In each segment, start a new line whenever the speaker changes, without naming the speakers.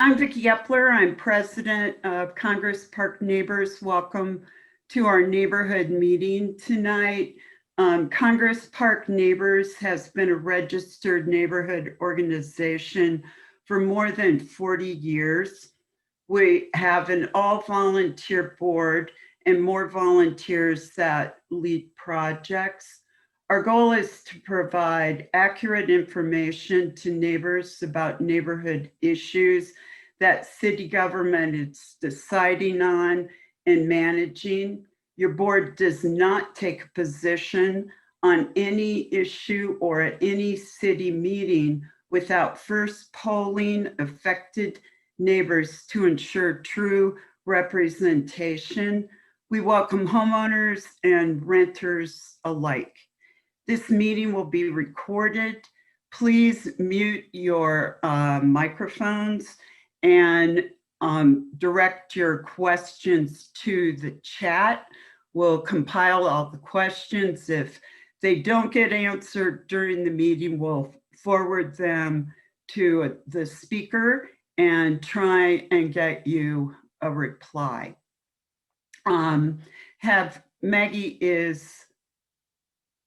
I'm Vicki Epler. I'm president of Congress Park Neighbors. Welcome to our neighborhood meeting tonight. Congress Park Neighbors has been a registered neighborhood organization for more than 40 years. We have an all-volunteer board and more volunteers that lead projects. Our goal is to provide accurate information to neighbors about neighborhood issues that city government is deciding on and managing. Your board does not take a position on any issue or at any city meeting without first polling affected neighbors to ensure true representation. We welcome homeowners and renters alike. This meeting will be recorded. Please mute your microphones and direct your questions to the chat. We'll compile all the questions. If they don't get answered during the meeting, we'll forward them to the speaker and try and get you a reply. Is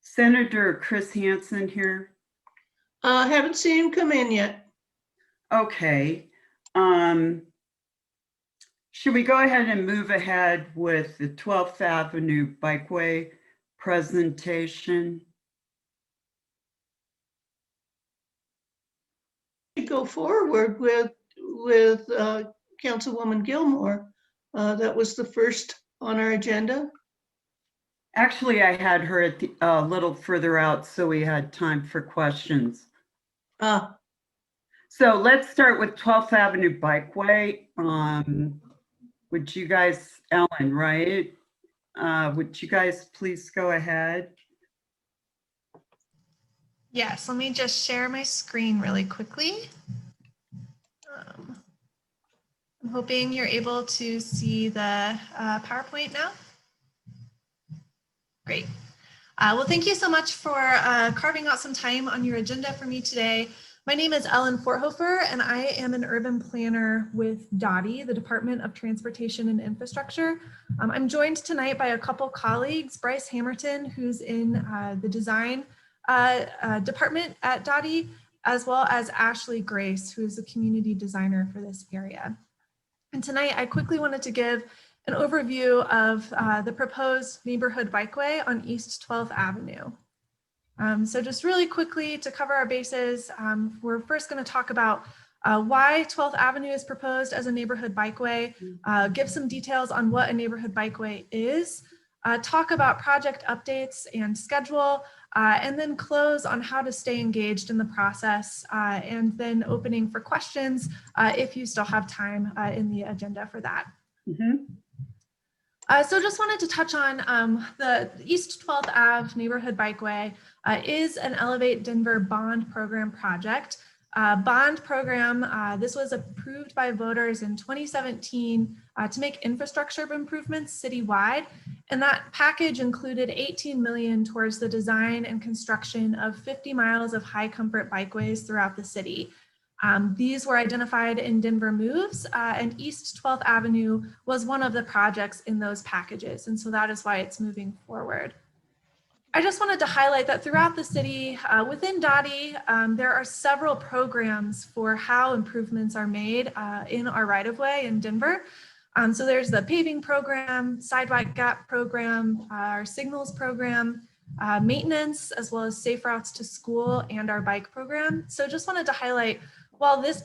Senator Chris Hansen here?
I haven't seen him come in yet.
Okay. Should we go ahead and move ahead with the 12th Avenue Bikeway presentation?
Go forward with Councilwoman Gilmore. That was the first on our agenda.
Actually, I had her at a little further out, so we had time for questions. So let's start with 12th Avenue Bikeway. Would you guys, Ellen, right? Would you guys please go ahead?
Yes, let me just share my screen really quickly. I'm hoping you're able to see the PowerPoint now. Great. Well, thank you so much for carving out some time on your agenda for me today. My name is Ellen Forthofer, and I am an urban planner with DOTI, the Department of Transportation and Infrastructure. I'm joined tonight by a couple colleagues, Bryce Hammerton, who's in the design department at DOTI, as well as Ashley Grace, who is a community designer for this area. And tonight, I quickly wanted to give an overview of the proposed neighborhood bikeway on East 12th Avenue. So just really quickly to cover our bases, we're first going to talk about why 12th Avenue is proposed as a neighborhood bikeway, give some details on what a neighborhood bikeway is, talk about project updates and schedule, and then close on how to stay engaged in the process, and then opening for questions if you still have time in the agenda for that. So just wanted to touch on the East 12th Ave neighborhood bikeway is an Elevate Denver bond program project. Bond program, this was approved by voters in 2017 to make infrastructure improvements citywide. And that package included $18 million towards the design and construction of 50 miles of high comfort bikeways throughout the city. These were identified in Denver Moves, and East 12th Avenue was one of the projects in those packages. And so that is why it's moving forward. I just wanted to highlight that throughout the city, within DOTI, there are several programs for how improvements are made in our right-of-way in Denver. So there's the paving program, sidewalk gap program, our signals program, maintenance, as well as safe routes to school, and our bike program. So just wanted to highlight, while this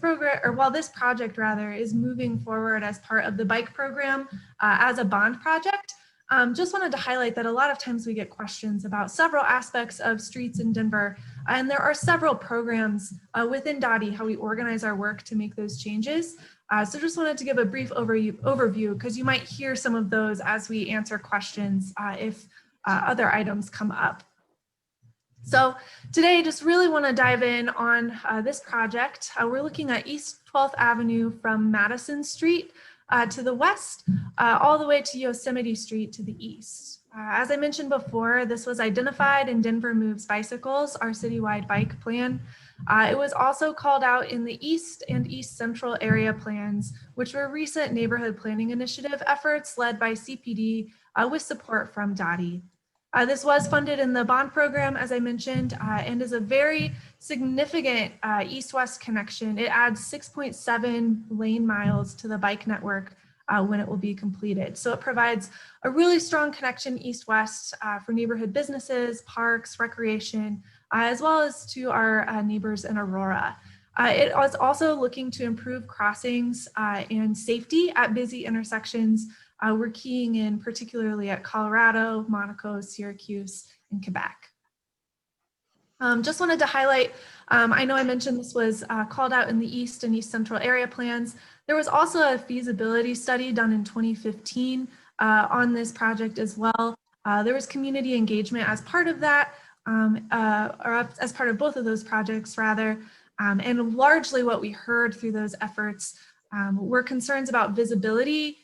project is moving forward as part of the bike program as a bond project, just wanted to highlight that a lot of times we get questions about several aspects of streets in Denver, and there are several programs within DOTI how we organize our work to make those changes. So just wanted to give a brief overview because you might hear some of those as we answer questions if other items come up. So today, just really want to dive in on this project. We're looking at East 12th Avenue from Madison Street to the west, all the way to Yosemite Street to the east. As I mentioned before, this was identified in Denver Moves Bicycles, our citywide bike plan. It was also called out in the East and East Central area plans, which were recent neighborhood planning initiative efforts led by CPD with support from DOTI. This was funded in the bond program, as I mentioned, and is a very significant east-west connection. It adds 6.7 lane miles to the bike network when it will be completed. So it provides a really strong connection east-west for neighborhood businesses, parks, recreation, as well as to our neighbors in Aurora. It is also looking to improve crossings and safety at busy intersections. We're keying in particularly at Colorado, Monaco, Syracuse, and Quebec. Just wanted to highlight, I know I mentioned this was called out in the East and East Central area plans. There was also a feasibility study done in 2015 on this project as well. There was community engagement as part of that, or as part of both of those projects rather. And largely what we heard through those efforts were concerns about visibility,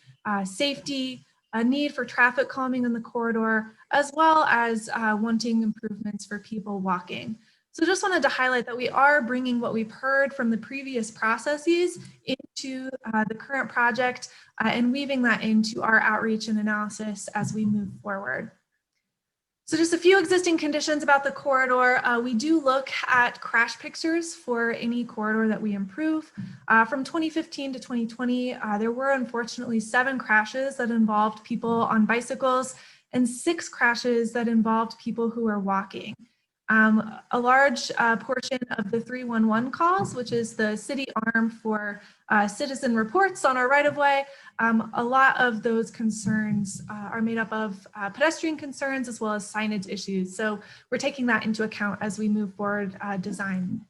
safety, a need for traffic calming in the corridor, as well as wanting improvements for people walking. So just wanted to highlight that we are bringing what we've heard from the previous processes into the current project and weaving that into our outreach and analysis as we move forward. So just a few existing conditions about the corridor. We do look at crash pictures for any corridor that we improve. From 2015 to 2020, there were unfortunately 7 crashes that involved people on bicycles and 6 crashes that involved people who are walking. A large portion of the 311 calls, which is the city arm for citizen reports on our right-of-way, a lot of those concerns are made up of pedestrian concerns as well as signage issues. So we're taking that into account as we move forward design.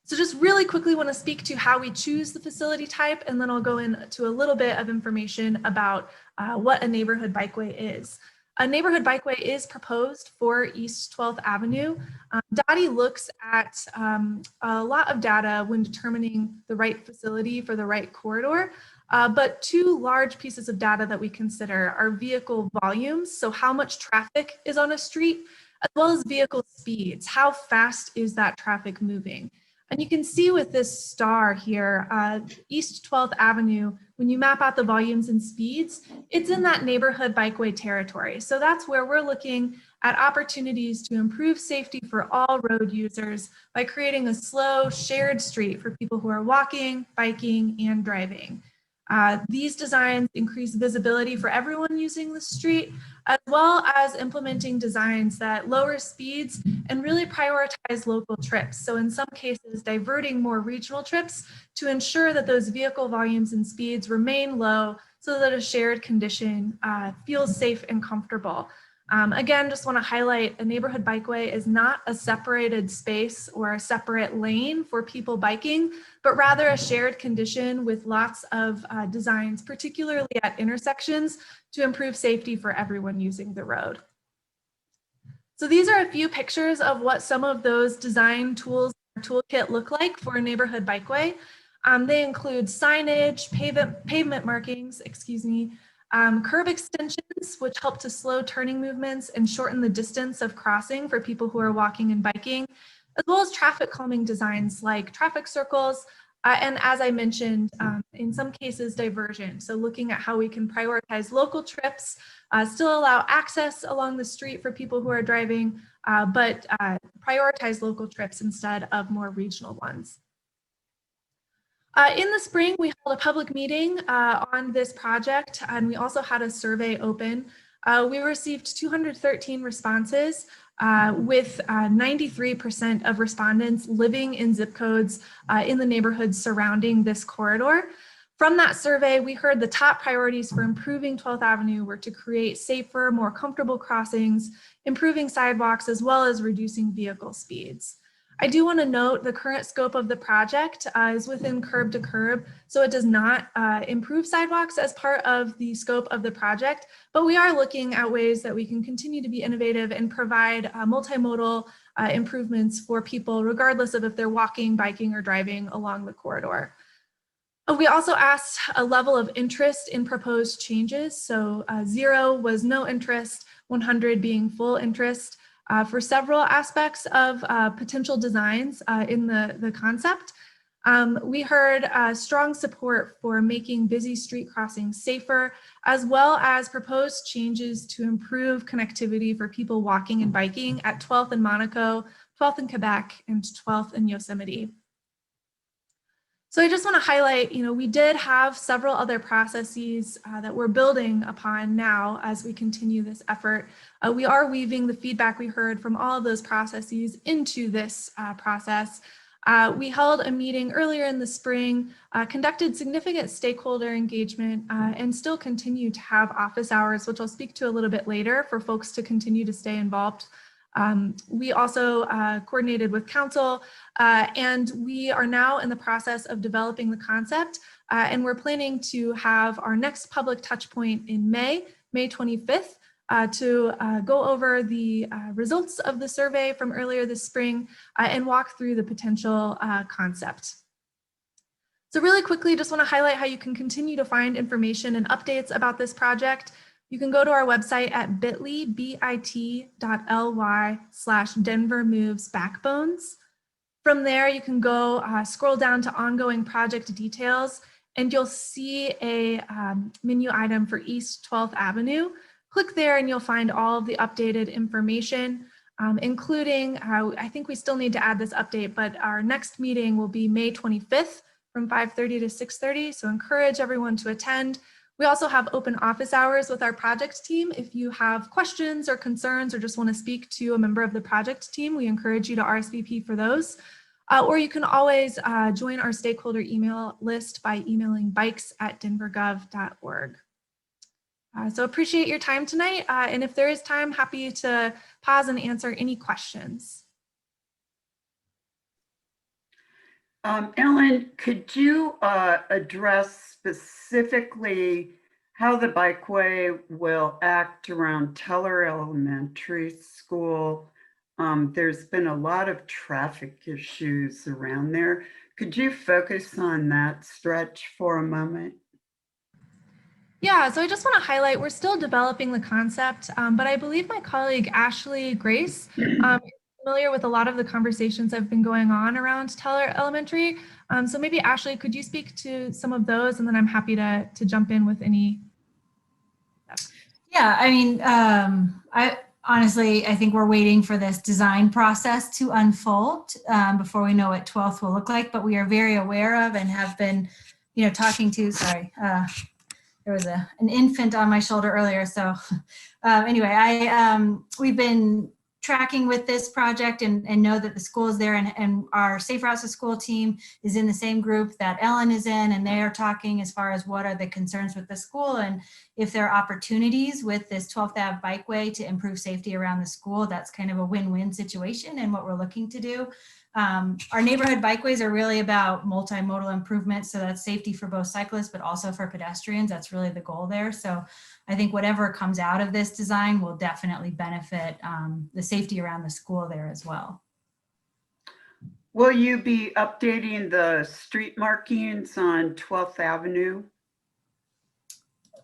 So just really quickly want to speak to how we choose the facility type, and then I'll go into a little bit of information about what a neighborhood bikeway is. A neighborhood bikeway is proposed for East 12th Avenue. DOTI looks at a lot of data when determining the right facility for the right corridor, but 2 large pieces of data that we consider are vehicle volumes, so how much traffic is on a street, as well as vehicle speeds, how fast is that traffic moving. And you can see with this star here, East 12th Avenue, when you map out the volumes and speeds, it's in that neighborhood bikeway territory. So that's where we're looking at opportunities to improve safety for all road users by creating a slow, shared street for people who are walking, biking, and driving. These designs increase visibility for everyone using the street, as well as implementing designs that lower speeds and really prioritize local trips. So in some cases, diverting more regional trips to ensure that those vehicle volumes and speeds remain low so that a shared condition feels safe and comfortable. Again, just want to highlight a neighborhood bikeway is not a separated space or a separate lane for people biking, but rather a shared condition with lots of designs, particularly at intersections, to improve safety for everyone using the road. So these are a few pictures of what some of those design tools or toolkit look like for a neighborhood bikeway. They include signage, pavement markings, curb extensions, which help to slow turning movements and shorten the distance of crossing for people who are walking and biking, as well as traffic calming designs like traffic circles, and as I mentioned, in some cases, diversion. So looking at how we can prioritize local trips, still allow access along the street for people who are driving, but prioritize local trips instead of more regional ones. In the spring, we held a public meeting on this project, and we also had a survey open. We received 213 responses with 93% of respondents living in zip codes in the neighborhoods surrounding this corridor. From that survey, we heard the top priorities for improving 12th Avenue were to create safer, more comfortable crossings, improving sidewalks, as well as reducing vehicle speeds. I do want to note the current scope of the project is within curb to curb, so it does not improve sidewalks as part of the scope of the project, but we are looking at ways that we can continue to be innovative and provide multimodal improvements for people, regardless of if they're walking, biking, or driving along the corridor. We also asked a level of interest in proposed changes. So 0 was no interest, 100 being full interest for several aspects of potential designs in the concept. We heard strong support for making busy street crossings safer, as well as proposed changes to improve connectivity for people walking and biking at 12th and Monaco, 12th and Quebec, and 12th and Yosemite. So I just want to highlight, we did have several other processes that we're building upon now as we continue this effort. We are weaving the feedback we heard from all of those processes into this process. We held a meeting earlier in the spring, conducted significant stakeholder engagement, and still continue to have office hours, which I'll speak to a little bit later, for folks to continue to stay involved. We also coordinated with council, and we are now in the process of developing the concept, and we're planning to have our next public touch point in May 25th, to go over the results of the survey from earlier this spring and walk through the potential concept. So really quickly, just want to highlight how you can continue to find information and updates about this project. You can go to our website at bit.ly/Denver Moves Backbones. From there, you can go scroll down to ongoing project details, and you'll see a menu item for East 12th Avenue. Click there and you'll find all of the updated information, including, I think we still need to add this update, but our next meeting will be May 25th from 5:30 to 6:30. So encourage everyone to attend. We also have open office hours with our project team. If you have questions or concerns or just want to speak to a member of the project team, we encourage you to RSVP for those. Or you can always join our stakeholder email list by emailing bikes@denvergov.org. So appreciate your time tonight. And if there is time, happy to pause and answer any questions.
Ellen, could you address specifically how the Bikeway will act around Teller Elementary School? There's been a lot of traffic issues around there. Could you focus on that stretch for a moment?
Yeah, so I just want to highlight, we're still developing the concept, but I believe my colleague Ashley Grace is familiar with a lot of the conversations that have been going on around Teller Elementary. So maybe Ashley, could you speak to some of those, and then I'm happy to jump in with any.
Yeah, I mean, I think we're waiting for this design process to unfold before we know what 12th will look like, but we are very aware of and have been, talking to, there was an infant on my shoulder earlier. So anyway, we've been tracking with this project and know that the school is there, and our Safe Routes to School team is in the same group that Ellen is in, and they are talking as far as what are the concerns with the school and if there are opportunities with this 12th Ave Bikeway to improve safety around the school. That's kind of a win-win situation and what we're looking to do. Our neighborhood bikeways are really about multimodal improvements, so that's safety for both cyclists but also for pedestrians. That's really the goal there. So I think whatever comes out of this design will definitely benefit the safety around the school there as well.
Will you be updating the street markings on 12th Avenue?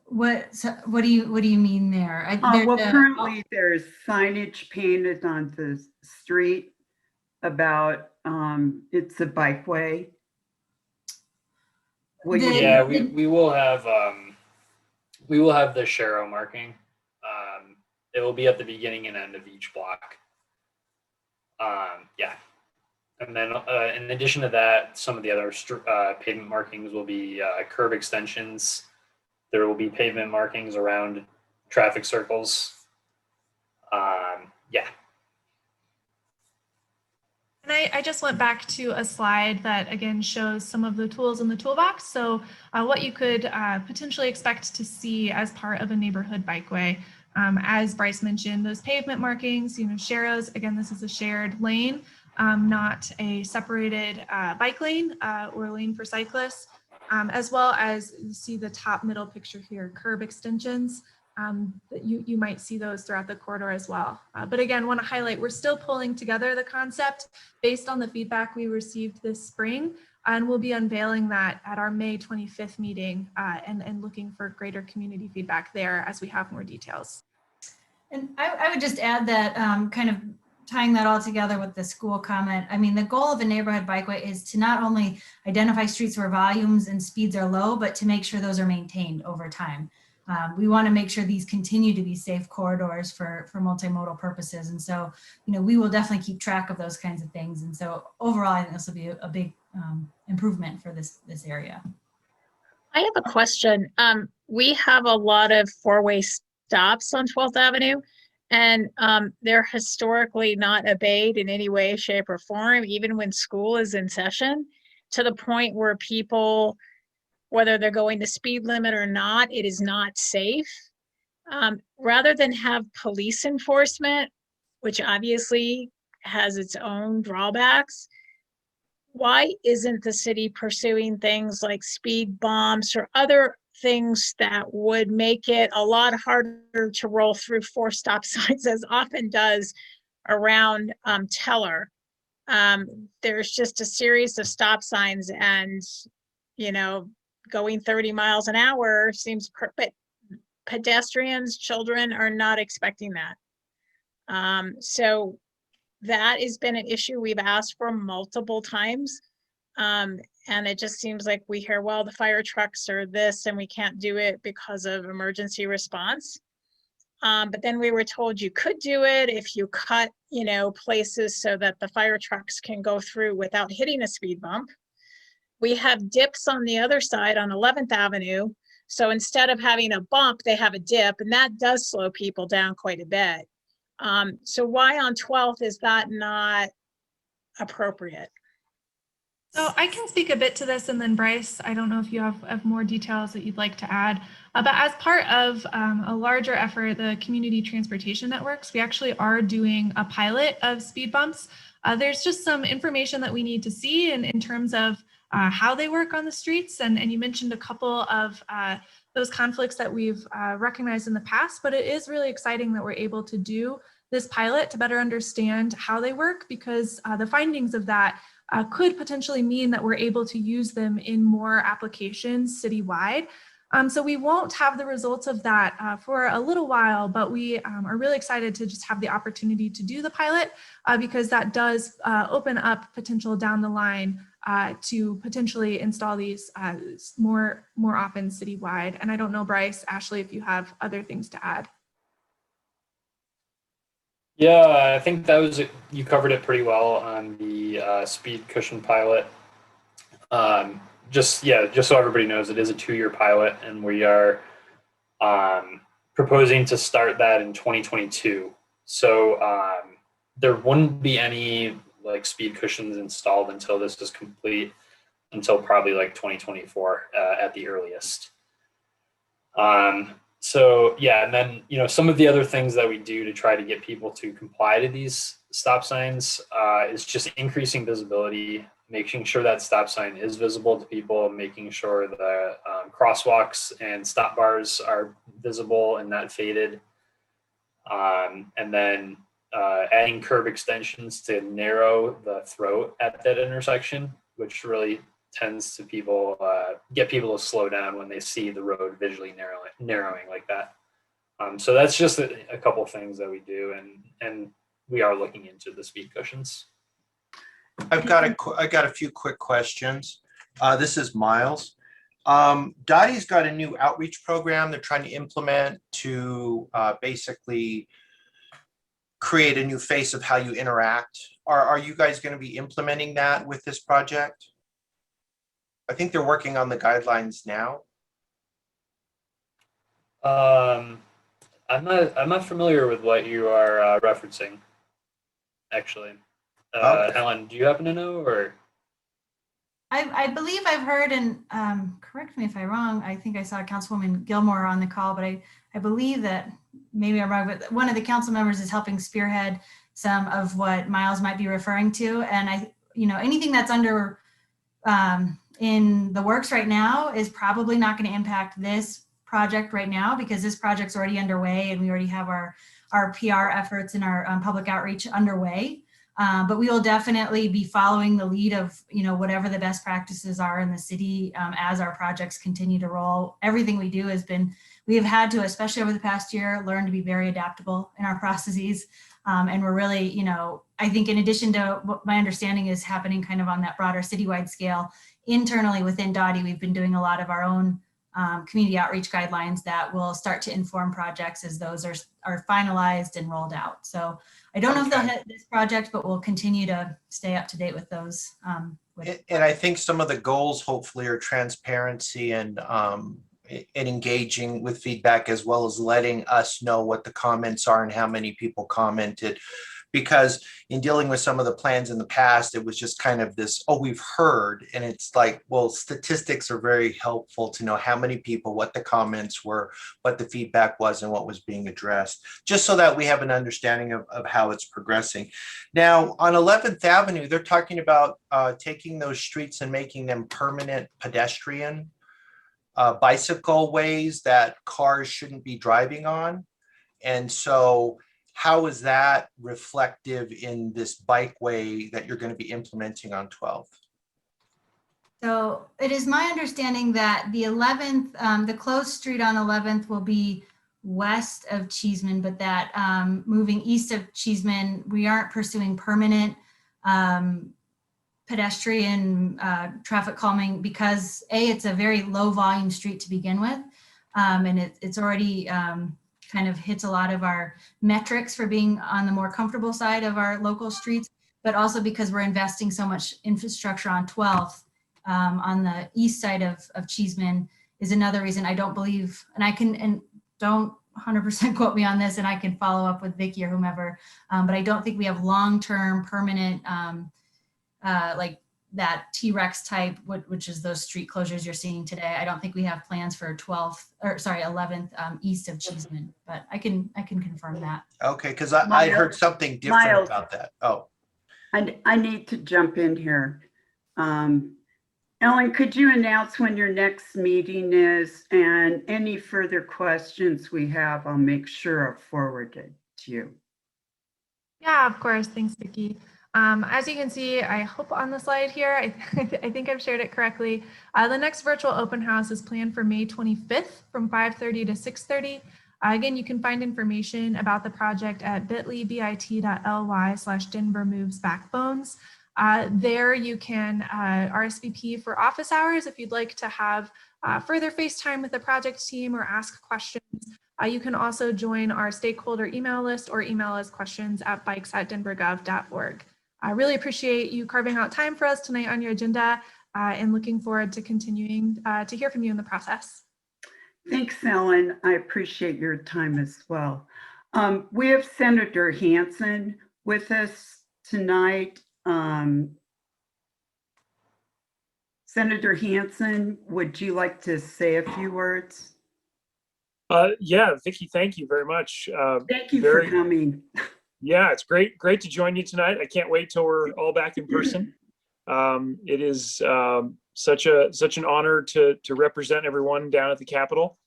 What do you mean there?
Well, currently there's signage painted on the street about it's a bikeway.
Yeah, we will have the Sharrow marking. It will be at the beginning and end of each block. Yeah, and then in addition to that, some of the other pavement markings will be curb extensions. There will be pavement markings around traffic circles. Yeah.
And I just went back to a slide that again shows some of the tools in the toolbox. So what you could potentially expect to see as part of a neighborhood bikeway. As Bryce mentioned, those pavement markings, Sharrows, again, this is a shared lane, not a separated bike lane or lane for cyclists, as well as you see the top middle picture here, curb extensions. That you might see those throughout the corridor as well. But again, want to highlight, we're still pulling together the concept based on the feedback we received this spring. And we'll be unveiling that at our May 25th meeting and looking for greater community feedback there as we have more details.
And I would just add that kind of tying that all together with the school comment. I mean, the goal of a neighborhood bikeway is to not only identify streets where volumes and speeds are low, but to make sure those are maintained over time. We want to make sure these continue to be safe corridors for multimodal purposes. And so, we will definitely keep track of those kinds of things. And so overall, I think this will be a big improvement for this area.
I have a question. We have a lot of four-way stops on 12th Avenue, and they're historically not obeyed in any way, shape, or form, even when school is in session, to the point where people, whether they're going the speed limit or not, it is not safe. Rather than have police enforcement, which obviously has its own drawbacks, why isn't the city pursuing things like speed bumps or other things that would make it a lot harder to roll through 4 stop signs, as often does around Teller? There's just a series of stop signs, and going 30 miles an hour seems but pedestrians, children are not expecting that. So that has been an issue we've asked for multiple times. And it just seems like we hear, well, the fire trucks are this and we can't do it because of emergency response. But then we were told you could do it if you cut, places so that the fire trucks can go through without hitting a speed bump. We have dips on the other side on 11th Avenue. So instead of having a bump, they have a dip, and that does slow people down quite a bit. So why on 12th is that not appropriate?
So I can speak a bit to this, and then Bryce, I don't know if you have more details that you'd like to add. But as part of a larger effort, the Community Transportation Networks, we actually are doing a pilot of speed bumps. There's just some information that we need to see in terms of how they work on the streets. And you mentioned a couple of those conflicts that we've recognized in the past, but it is really exciting that we're able to do this pilot to better understand how they work, because the findings of that could potentially mean that we're able to use them in more applications citywide. So we won't have the results of that for a little while, but we are really excited to just have the opportunity to do the pilot because that does open up potential down the line to potentially install these more often citywide. And I don't know, Bryce, Ashley, if you have other things to add.
Yeah, I think that was you covered it pretty well on the speed cushion pilot. Just so everybody knows, it is a 2-year pilot, and we are proposing to start that in 2022. So there wouldn't be any speed cushions installed until this is complete, until probably 2024 at the earliest. So yeah, and then some of the other things that we do to try to get people to comply to these stop signs is just increasing visibility, making sure that stop sign is visible to people, making sure the crosswalks and stop bars are visible and not faded, and then adding curb extensions to narrow the throat at that intersection, which really tends to get people to slow down when they see the road visually narrowing like that. So that's just a couple things that we do, and we are looking into the speed cushions.
I got a few quick questions. This is Miles. DOTI's got a new outreach program they're trying to implement to basically create a new face of how you interact. Are you guys going to be implementing that with this project? I think they're working on the guidelines now.
I'm not familiar with what you are referencing, actually.
Okay.
Helen, do you happen to know, or?
I believe I've heard, and correct me if I'm wrong, I think I saw Councilwoman Gilmore on the call, but I believe that maybe I'm wrong, but one of the council members is helping spearhead some of what Miles might be referring to. And anything that's under in the works right now is probably not going to impact this project right now, because this project's already underway and we already have our PR efforts and our public outreach underway. But we will definitely be following the lead of, whatever the best practices are in the city as our projects continue to roll. Everything we do we have had to, especially over the past year, learn to be very adaptable in our processes. And we're really, I think in addition to what my understanding is happening kind of on that broader citywide scale, internally within DOTI, we've been doing a lot of our own community outreach guidelines that will start to inform projects as those are finalized and rolled out. So I don't know if they'll hit this project, but we'll continue to stay up to date with those.
And I think some of the goals hopefully are transparency and engaging with feedback, as well as letting us know what the comments are and how many people commented. Because in dealing with some of the plans in the past, it was just kind of this, oh, we've heard. And it's like, well, statistics are very helpful to know how many people, what the comments were, what the feedback was, and what was being addressed, just so that we have an understanding of how it's progressing. Now, on 11th Avenue, they're talking about taking those streets and making them permanent pedestrian bicycle ways that cars shouldn't be driving on. And so how is that reflective in this bikeway that you're going to be implementing on 12th?
So it is my understanding that the 11th, the closed street on 11th will be west of Cheeseman, but that moving east of Cheeseman, we aren't pursuing permanent pedestrian traffic calming because it's a very low volume street to begin with. And it's already kind of hits a lot of our metrics for being on the more comfortable side of our local streets, but also because we're investing so much infrastructure on 12th on the east side of Cheeseman is another reason I don't believe, and don't 100% quote me on this, and I can follow up with Vicky or whomever, but I don't think we have long-term permanent like that T-Rex type, which is those street closures you're seeing today. I don't think we have plans for 11th east of Cheeseman, but I can confirm that.
Okay, because I heard something different about that. Oh.
I need to jump in here. Ellen, could you announce when your next meeting is, and any further questions we have, I'll make sure are forwarded to you.
Yeah, of course. Thanks, Vicki. As you can see, I hope on the slide here, I think I've shared it correctly. The next virtual open house is planned for May 25th from 5:30 to 6:30. Again, you can find information about the project at bit.ly/Denver Moves Backbones. There you can RSVP for office hours if you'd like to have further FaceTime with the project team or ask questions. You can also join our stakeholder email list or email us questions at bikes@denvergov.org. I really appreciate you carving out time for us tonight on your agenda and looking forward to continuing to hear from you in the process.
Thanks, Ellen. I appreciate your time as well. We have Senator Hansen with us tonight. Senator Hansen, would you like to say a few words?
Yeah, Vicki, thank you very much.
Thank you for coming.
Yeah, it's great to join you tonight. I can't wait till we're all back in person. It is such an honor to represent everyone down at the Capitol.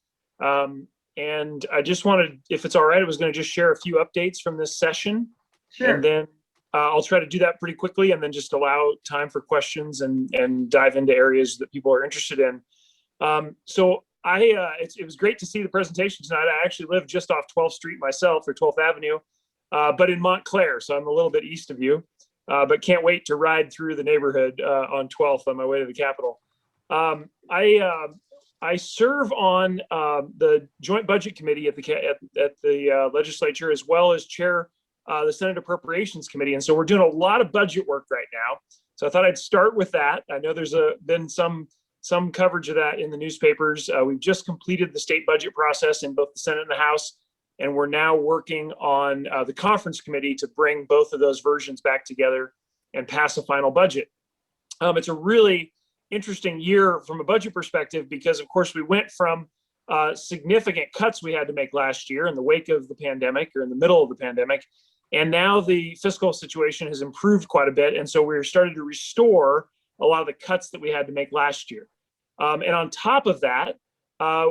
And I just wanted, if it's all right, I was going to just share a few updates from this session.
Sure.
And then I'll try to do that pretty quickly and then just allow time for questions and dive into areas that people are interested in. So it was great to see the presentation tonight. I actually live just off 12th Street myself, or 12th Avenue. But in Montclair, so I'm a little bit east of you, but can't wait to ride through the neighborhood on 12th on my way to the Capitol. I serve on the Joint Budget Committee at the legislature, as well as chair the Senate Appropriations Committee, and so we're doing a lot of budget work right now. So I thought I'd start with that. I know there's been some coverage of that in the newspapers. We've just completed the state budget process in both the Senate and the House. And we're now working on the conference committee to bring both of those versions back together and pass a final budget. It's a really interesting year from a budget perspective because, of course, we went from significant cuts we had to make last year in the wake of the pandemic, or in the middle of the pandemic. And now the fiscal situation has improved quite a bit. And so we're starting to restore a lot of the cuts that we had to make last year. And on top of that,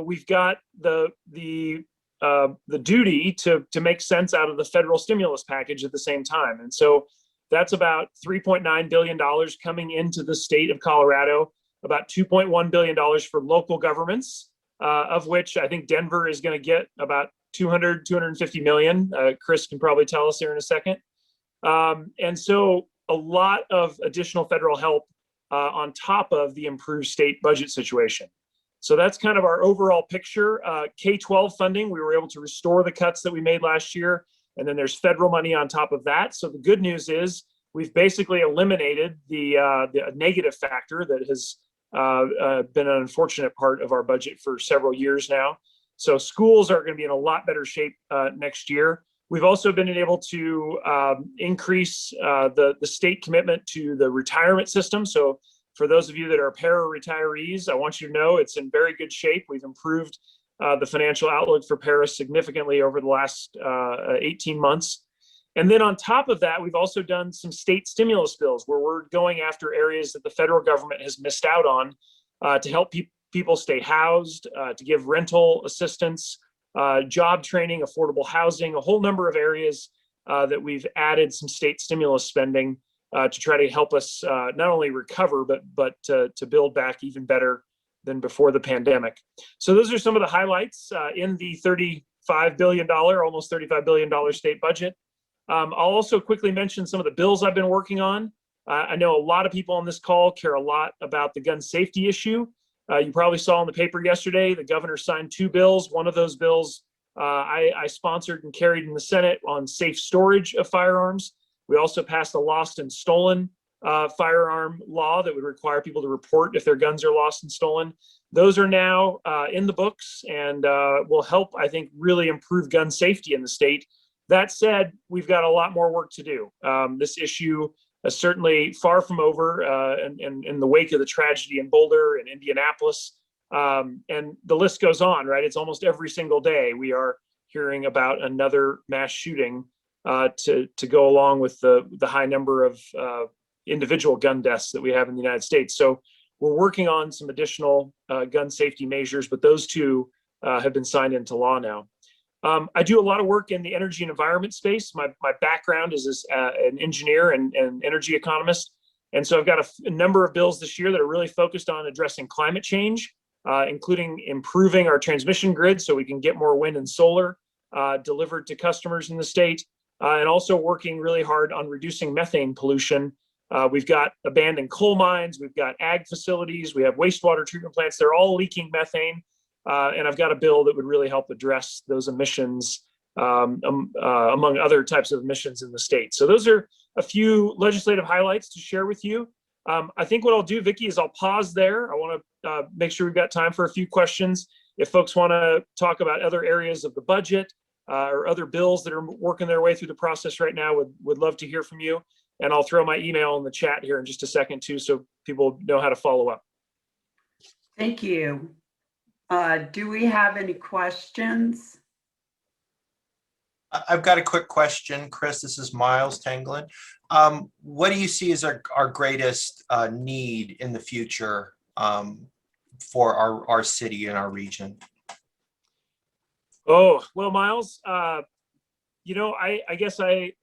we've got the duty to make sense out of the federal stimulus package at the same time. And so That's about $3.9 billion coming into the state of Colorado, about $2.1 billion for local governments, of which I think Denver is going to get about 250 million. Chris can probably tell us there in a second. And so a lot of additional federal help on top of the improved state budget situation. So that's kind of our overall picture. K-12 funding, we were able to restore the cuts that we made last year, and then there's federal money on top of that. So the good news is we've basically eliminated the negative factor that has been an unfortunate part of our budget for several years now. So schools are going to be in a lot better shape next year. We've also been able to increase the state commitment to the retirement system. So for those of you that are para retirees, I want you to know it's in very good shape. We've improved the financial outlook for para significantly over the last 18 months. And then on top of that, we've also done some state stimulus bills where we're going after areas that the federal government has missed out on to help people stay housed, to give rental assistance, job training, affordable housing, a whole number of areas that we've added some state stimulus spending to try to help us not only recover, but to build back even better than before the pandemic. So those are some of the highlights in the $35 billion, almost $35 billion state budget. I'll also quickly mention some of the bills I've been working on. I know a lot of people on this call care a lot about the gun safety issue. You probably saw in the paper yesterday, the governor signed 2 bills. One of those bills I sponsored and carried in the Senate on safe storage of firearms. We also passed a lost and stolen firearm law that would require people to report if their guns are lost and stolen. Those are now in the books and will help, I think, really improve gun safety in the state. That said, we've got a lot more work to do. This issue is certainly far from over in the wake of the tragedy in Boulder and Indianapolis. And the list goes on, right? It's almost every single day we are hearing about another mass shooting to go along with the high number of individual gun deaths that we have in the United States. So we're working on some additional gun safety measures, but those 2 have been signed into law now. I do a lot of work in the energy and environment space. My background is as an engineer and energy economist. And so I've got a number of bills this year that are really focused on addressing climate change, including improving our transmission grid so we can get more wind and solar delivered to customers in the state, and also working really hard on reducing methane pollution. We've got abandoned coal mines, we've got ag facilities, we have wastewater treatment plants. They're all leaking methane. And I've got a bill that would really help address those emissions, among other types of emissions in the state. So those are a few legislative highlights to share with you. I think what I'll do, Vicki, is I'll pause there. I want to make sure we've got time for a few questions. If folks want to talk about other areas of the budget or other bills that are working their way through the process right now, would love to hear from you. And I'll throw my email in the chat here in just a second too, so people know how to follow up.
Thank you. Do we have any questions?
I've got a quick question, Chris. This is Miles Tanglin. What do you see as our greatest need in the future for our city and our region?
Oh, well, Miles, I guess I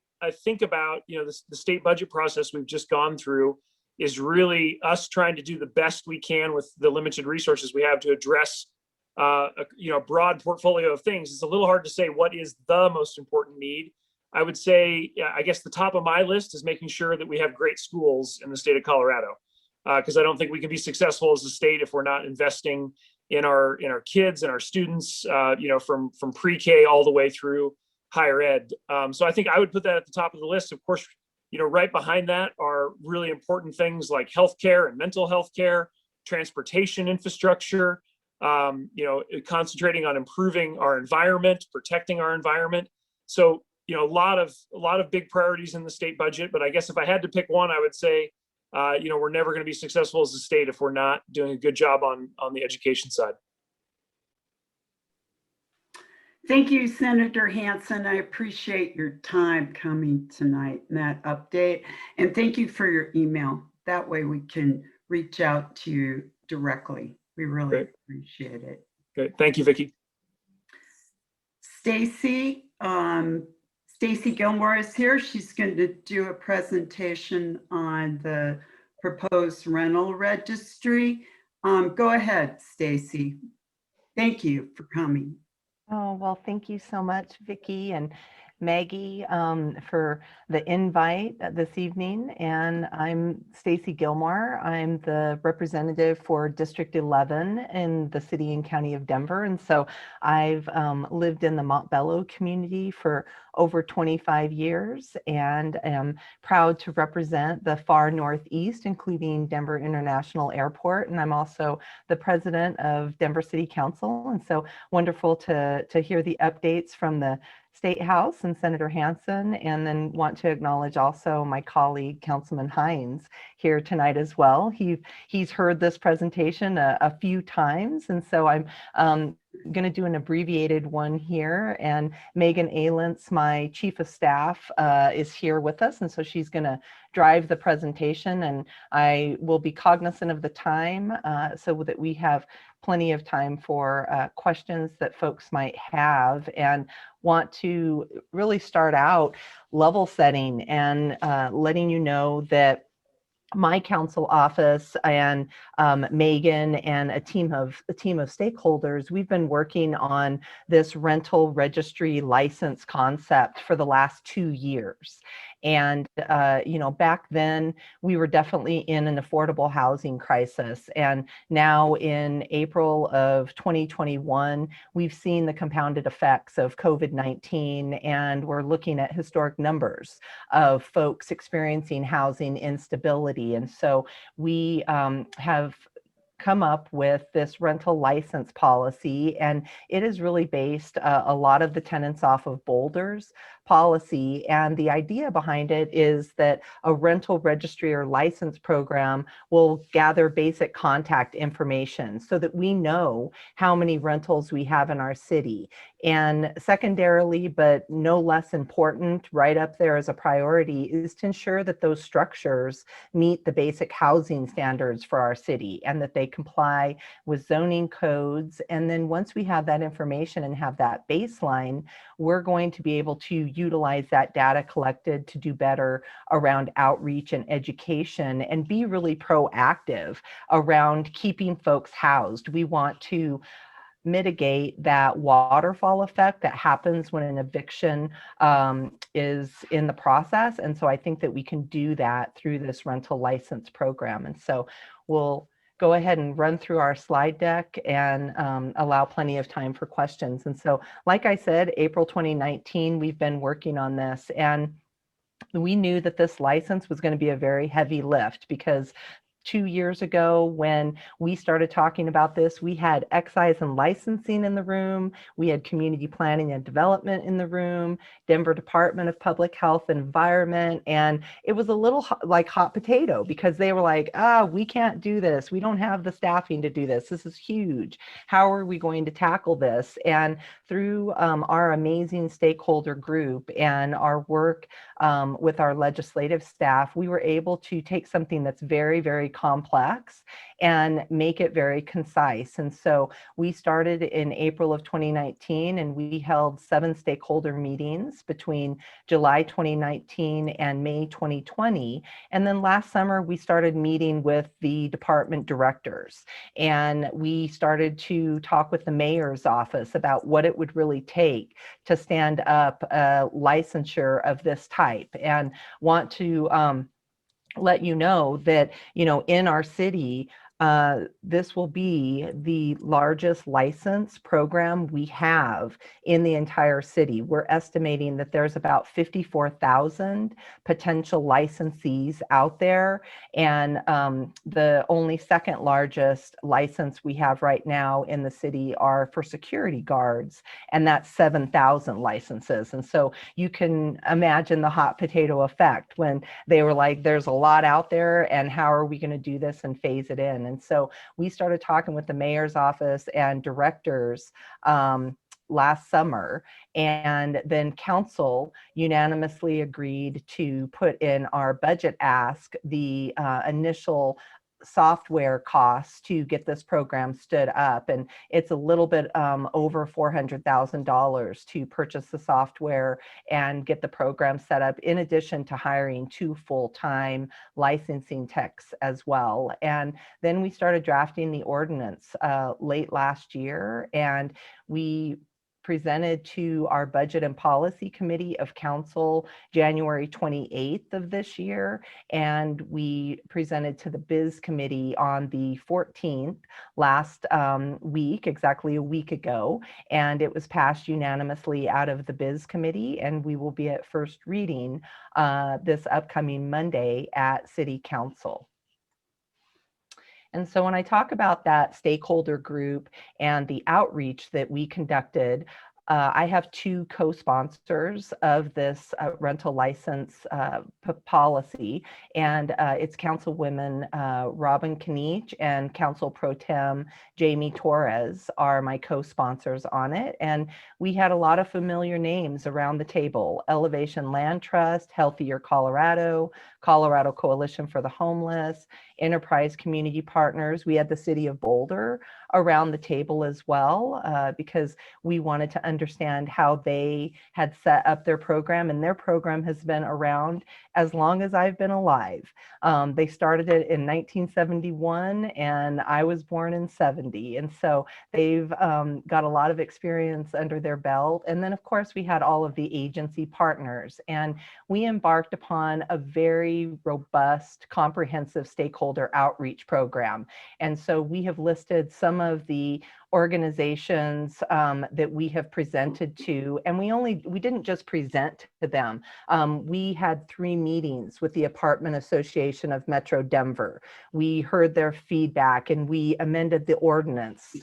think about, the state budget process we've just gone through is really us trying to do the best we can with the limited resources we have to address a broad portfolio of things. It's a little hard to say what is the most important need. I would say, I guess the top of my list is making sure that we have great schools in the state of Colorado, because I don't think we can be successful as a state if we're not investing in our kids and our students, from pre-K all the way through higher ed. So I think I would put that at the top of the list. Of course, right behind that are really important things like healthcare and mental health care, transportation infrastructure, concentrating on improving our environment, protecting our environment. So, a lot of big priorities in the state budget. But I guess if I had to pick one, I would say, we're never going to be successful as a state if we're not doing a good job on the education side.
Thank you, Senator Hansen. I appreciate your time coming tonight and that update. And thank you for your email. That way we can reach out to you directly. We really appreciate it.
Great. Thank you, Vicki.
Stacie, Stacie Gilmore is here. She's going to do a presentation on the proposed rental registry. Go ahead, Stacie. Thank you for coming.
Oh, well, thank you so much, Vicki and Maggie, for the invite this evening. And I'm Stacie Gilmore. I'm the representative for District 11 in the city and county of Denver. And so I've lived in the Montbello community for over 25 years and am proud to represent the far northeast, including Denver International Airport. And I'm also the president of Denver City Council. And so wonderful to hear the updates from the State House and Senator Hansen, and then want to acknowledge also my colleague, Councilman Hines, here tonight as well. He's heard this presentation a few times, and so I'm going to do an abbreviated one here. And Megan Alentz, my chief of staff, is here with us, and so she's going to drive the presentation, and I will be cognizant of the time so that we have plenty of time for questions that folks might have, and want to really start out level setting and letting you know that my council office and Megan and a team of stakeholders, we've been working on this rental registry license concept for the last 2 years. And, back then we were definitely in an affordable housing crisis. And now in April of 2021, we've seen the compounded effects of COVID-19, and we're looking at historic numbers of folks experiencing housing instability. And so we have come up with this rental license policy, and it is really based a lot of the tenants off of Boulder's policy. And the idea behind it is that a rental registry or license program will gather basic contact information so that we know how many rentals we have in our city. And secondarily, but no less important, right up there as a priority, is to ensure that those structures meet the basic housing standards for our city and that they comply with zoning codes. And then once we have that information and have that baseline, we're going to be able to utilize that data collected to do better around outreach and education and be really proactive around keeping folks housed. We want to mitigate that waterfall effect that happens when an eviction is in the process. And so I think that we can do that through this rental license program. And so we'll go ahead and run through our slide deck and allow plenty of time for questions. And so, like I said, April 2019, we've been working on this, and we knew that this license was going to be a very heavy lift because 2 years ago, when we started talking about this, we had excise and licensing in the room, we had community planning and development in the room, Denver Department of Public Health and Environment, and it was a little like hot potato because they were like, we can't do this, we don't have the staffing to do this, this is huge, how are we going to tackle this? And through our amazing stakeholder group and our work with our legislative staff, we were able to take something that's very, very complex and make it very concise. And so we started in April of 2019, and we held 7 stakeholder meetings between July 2019 and May 2020. And then last summer, we started meeting with the department directors, and we started to talk with the mayor's office about what it would really take to stand up a licensure of this type, and want to let you know that, in our city, this will be the largest license program we have in the entire city. We're estimating that there's about 54,000 potential licensees out there. And the only second largest license we have right now in the city are for security guards, and that's 7,000 licenses. And so you can imagine the hot potato effect when they were like, there's a lot out there, and how are we going to do this and phase it in? And so we started talking with the mayor's office and directors last summer, and then council unanimously agreed to put in our budget ask the initial software costs to get this program stood up. And it's a little bit over $400,000 to purchase the software and get the program set up, in addition to hiring 2 full-time licensing techs as well. And then we started drafting the ordinance late last year, and we presented to our Budget and Policy Committee of Council January 28th of this year, and we presented to the Biz Committee on the 14th last week, exactly a week ago, and it was passed unanimously out of the Biz Committee, and we will be at first reading this upcoming Monday at City Council. And so when I talk about that stakeholder group and the outreach that we conducted, I have 2 co-sponsors of this rental license policy, and it's Councilwomen Robin Kniech and Council Pro Tem Jamie Torres are my co-sponsors on it. And we had a lot of familiar names around the table: Elevation Land Trust, Healthier Colorado, Colorado Coalition for the Homeless, Enterprise Community Partners. We had the City of Boulder around the table as well, because we wanted to understand how they had set up their program, and their program has been around as long as I've been alive. They started it in 1971, and I was born in 70. And so they've got a lot of experience under their belt. And then, of course, we had all of the agency partners, and we embarked upon a very robust, comprehensive stakeholder outreach program. And so we have listed some of the organizations that we have presented to, and we didn't just present to them. We had 3 meetings with the Apartment Association of Metro Denver. We heard their feedback, and we amended the ordinance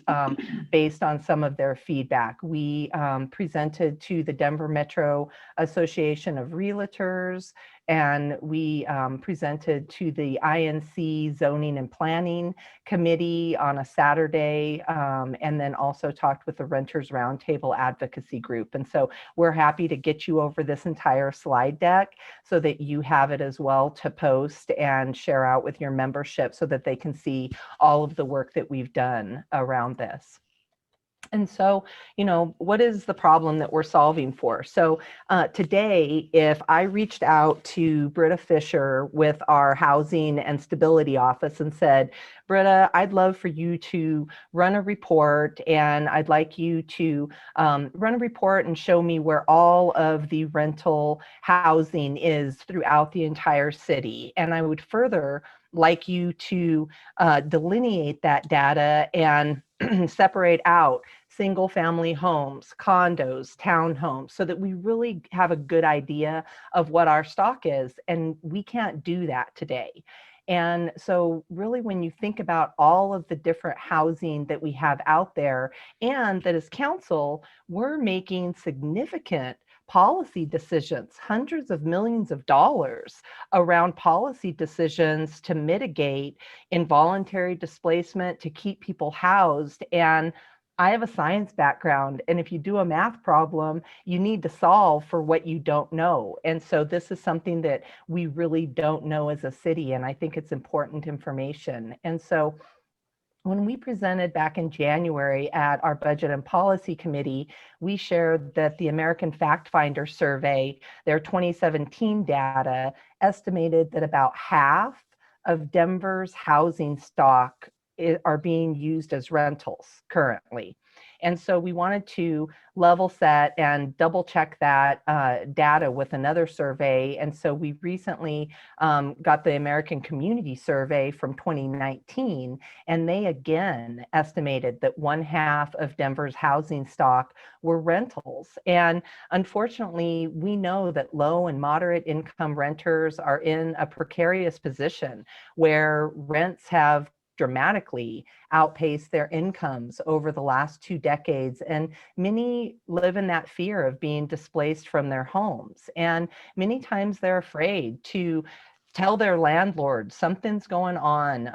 based on some of their feedback. We presented to the Denver Metro Association of Realtors, and we presented to the INC Zoning and Planning Committee on a Saturday, and then also talked with the Renters Roundtable Advocacy Group. And so we're happy to get you over this entire slide deck so that you have it as well to post and share out with your membership so that they can see all of the work that we've done around this. And so, you know, what is the problem that we're solving for? So today, if I reached out to Britta Fisher with our Housing and Stability Office and said, Britta, I'd love for you to run a report, and I'd like you to run a report and show me where all of the rental housing is throughout the entire city. And I would further like you to delineate that data and separate out single family homes, condos, townhomes, so that we really have a good idea of what our stock is. And we can't do that today. And so really, when you think about all of the different housing that we have out there, and that as council, we're making significant policy decisions, hundreds of millions of dollars around policy decisions to mitigate involuntary displacement, to keep people housed. And I have a science background, and if you do a math problem, you need to solve for what you don't know. And so this is something that we really don't know as a city, and I think it's important information. And so when we presented back in January at our Budget and Policy Committee, we shared that the American Fact Finder survey, their 2017 data, estimated that about half of Denver's housing stock are being used as rentals currently. And so we wanted to level set and double check that data with another survey. And so we recently got the American Community Survey from 2019, and they again estimated that 1/2 of Denver's housing stock were rentals. And unfortunately, we know that low and moderate income renters are in a precarious position where rents have dramatically outpaced their incomes over the last 2 decades. And many live in that fear of being displaced from their homes. And many times they're afraid to tell their landlord something's going on.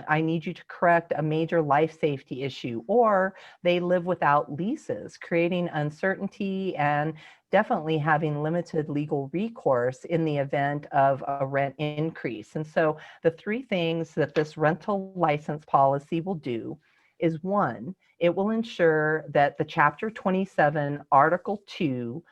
I need you to correct a major life safety issue, or they live without leases, creating uncertainty and definitely having limited legal recourse in the event of a rent increase. And so the three things that this rental license policy will do is, one, it will ensure that the Chapter 27, Article 2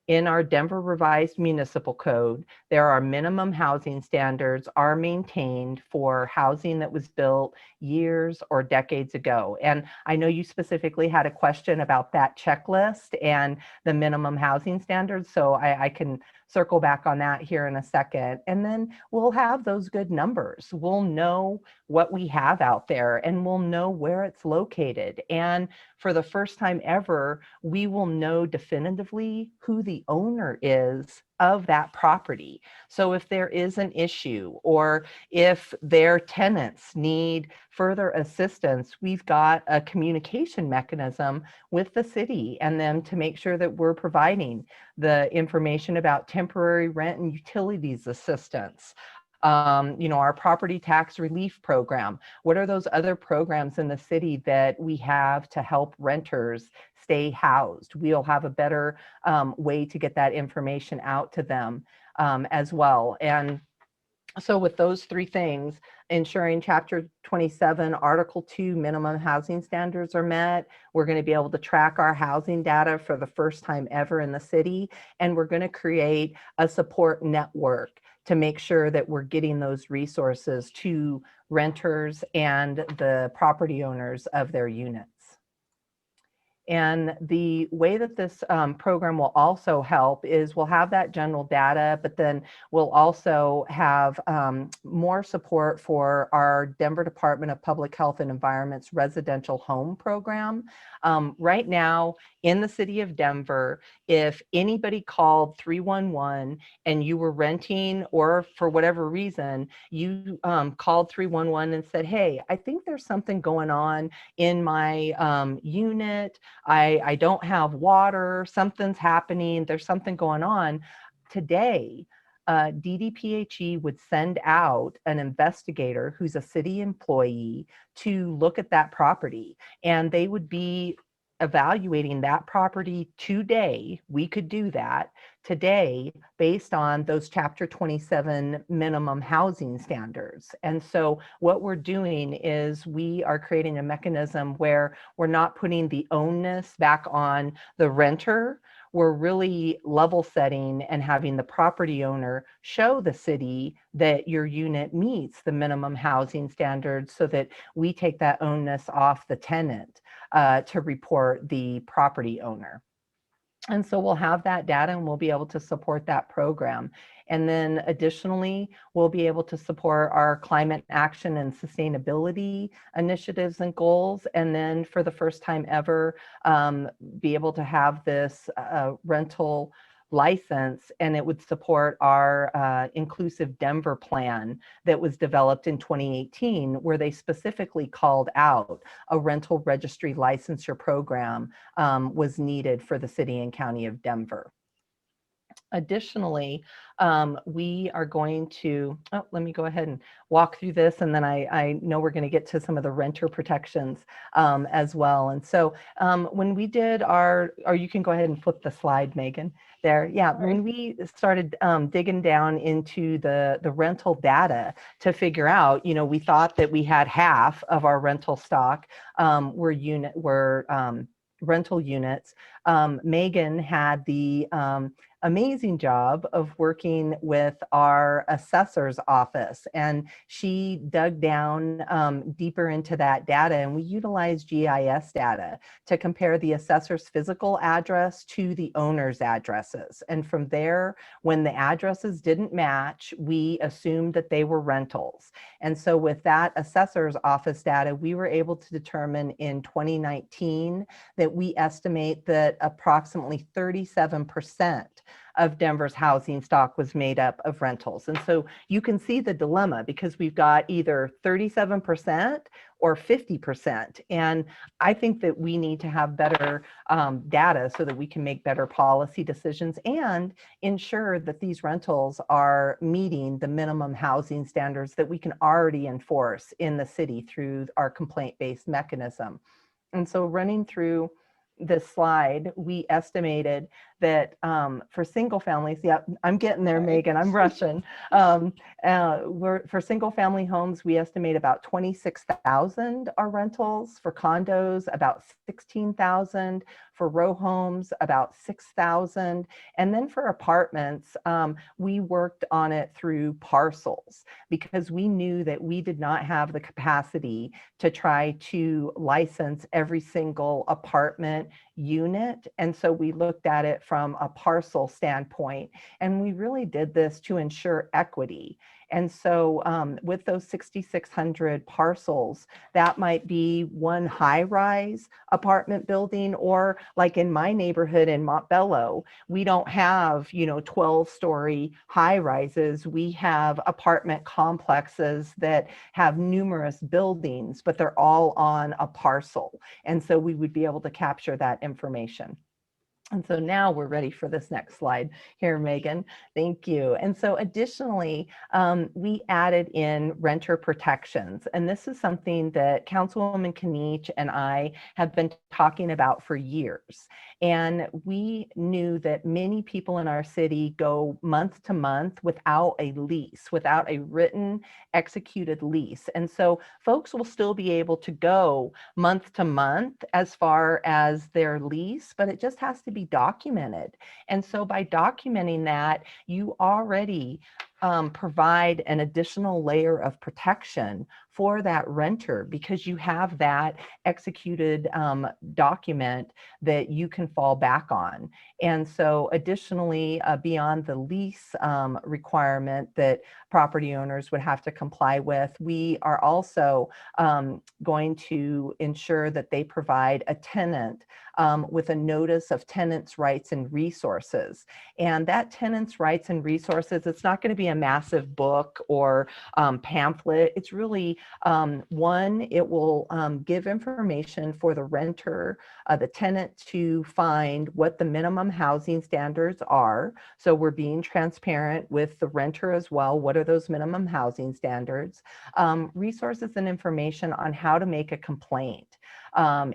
in our Denver Revised Municipal Code, there are minimum housing standards are maintained for housing that was built years or decades ago. And I know you specifically had a question about that checklist and the minimum housing standards, so I can circle back on that here in a second. And then we'll have those good numbers. We'll know what we have out there, and we'll know where it's located. And for the first time ever, we will know definitively who the owner is of that property. So if there is an issue, or if their tenants need further assistance, we've got a communication mechanism with the city and them to make sure that we're providing the information about temporary rent and utilities assistance. Our property tax relief program. What are those other programs in the city that we have to help renters stay housed? We'll have a better way to get that information out to them as well. And so with those three things, ensuring Chapter 27, Article 2 minimum housing standards are met, we're going to be able to track our housing data for the first time ever in the city, and we're going to create a support network to make sure that we're getting those resources to renters and the property owners of their units. And the way that this program will also help is we'll have that general data, but then we'll also have more support for our Denver Department of Public Health and Environment's residential home program. Right now in the city of Denver, if anybody called 311 and you were renting, or for whatever reason, you called 311 and said, hey, I think there's something going on in my unit. I don't have water, something's happening, there's something going on. Today, DDPHE would send out an investigator who's a city employee to look at that property, and they would be evaluating that property today. We could do that today based on those Chapter 27 minimum housing standards. And so what we're doing is we are creating a mechanism where we're not putting the onus back on the renter. We're really level setting and having the property owner show the city that your unit meets the minimum housing standards, so that we take that onus off the tenant to report the property owner. And so we'll have that data and we'll be able to support that program. And then additionally, we'll be able to support our climate action and sustainability initiatives and goals. And then for the first time ever, be able to have this rental license, and it would support our inclusive Denver plan that was developed in 2018, where they specifically called out a rental registry licensure program was needed for the city and county of Denver. Additionally, we are going to, let me go ahead and walk through this, and then I know we're going to get to some of the renter protections as well. And so when we did or you can go ahead and flip the slide, Megan, there. Yeah, when we started digging down into the rental data to figure out, we thought that we had half of our rental stock were rental units. Megan had the amazing job of working with our assessor's office, and she dug down deeper into that data, and we utilized GIS data to compare the assessor's physical address to the owner's addresses. And from there, when the addresses didn't match, we assumed that they were rentals. And so with that assessor's office data, we were able to determine in 2019 that we estimate that approximately 37% of Denver's housing stock was made up of rentals. And so you can see the dilemma, because we've got either 37% or 50%. And I think that we need to have better data so that we can make better policy decisions and ensure that these rentals are meeting the minimum housing standards that we can already enforce in the city through our complaint-based mechanism. And so running through this slide, we estimated that for single families, yeah, I'm getting there, Megan, I'm rushing. For single family homes, we estimate about 26,000 are rentals. For condos, about 16,000. For row homes, about 6,000. And then for apartments, we worked on it through parcels because we knew that we did not have the capacity to try to license every single apartment unit. And so we looked at it from a parcel standpoint, and we really did this to ensure equity. And so with those 6,600 parcels, that might be one high-rise apartment building, or like in my neighborhood in Montbello, we don't have, 12-story high-rises. We have apartment complexes that have numerous buildings, but they're all on a parcel. And so we would be able to capture that information. And so now we're ready for this next slide here, Megan. Thank you. And so additionally, we added in renter protections. And this is something that Councilwoman Kniech and I have been talking about for years. And we knew that many people in our city go month to month without a lease, without a written executed lease. And so folks will still be able to go month to month as far as their lease, but it just has to be documented. And so by documenting that, you already provide an additional layer of protection for that renter, because you have that executed document that you can fall back on. And so additionally, beyond the lease requirement that property owners would have to comply with, we are also going to ensure that they provide a tenant with a notice of tenants' rights and resources. And that tenants' rights and resources, it's not going to be a massive book or pamphlet. It's really one, it will give information for the renter, the tenant, to find what the minimum housing standards are. So we're being transparent with the renter as well. What are those minimum housing standards? Resources and information on how to make a complaint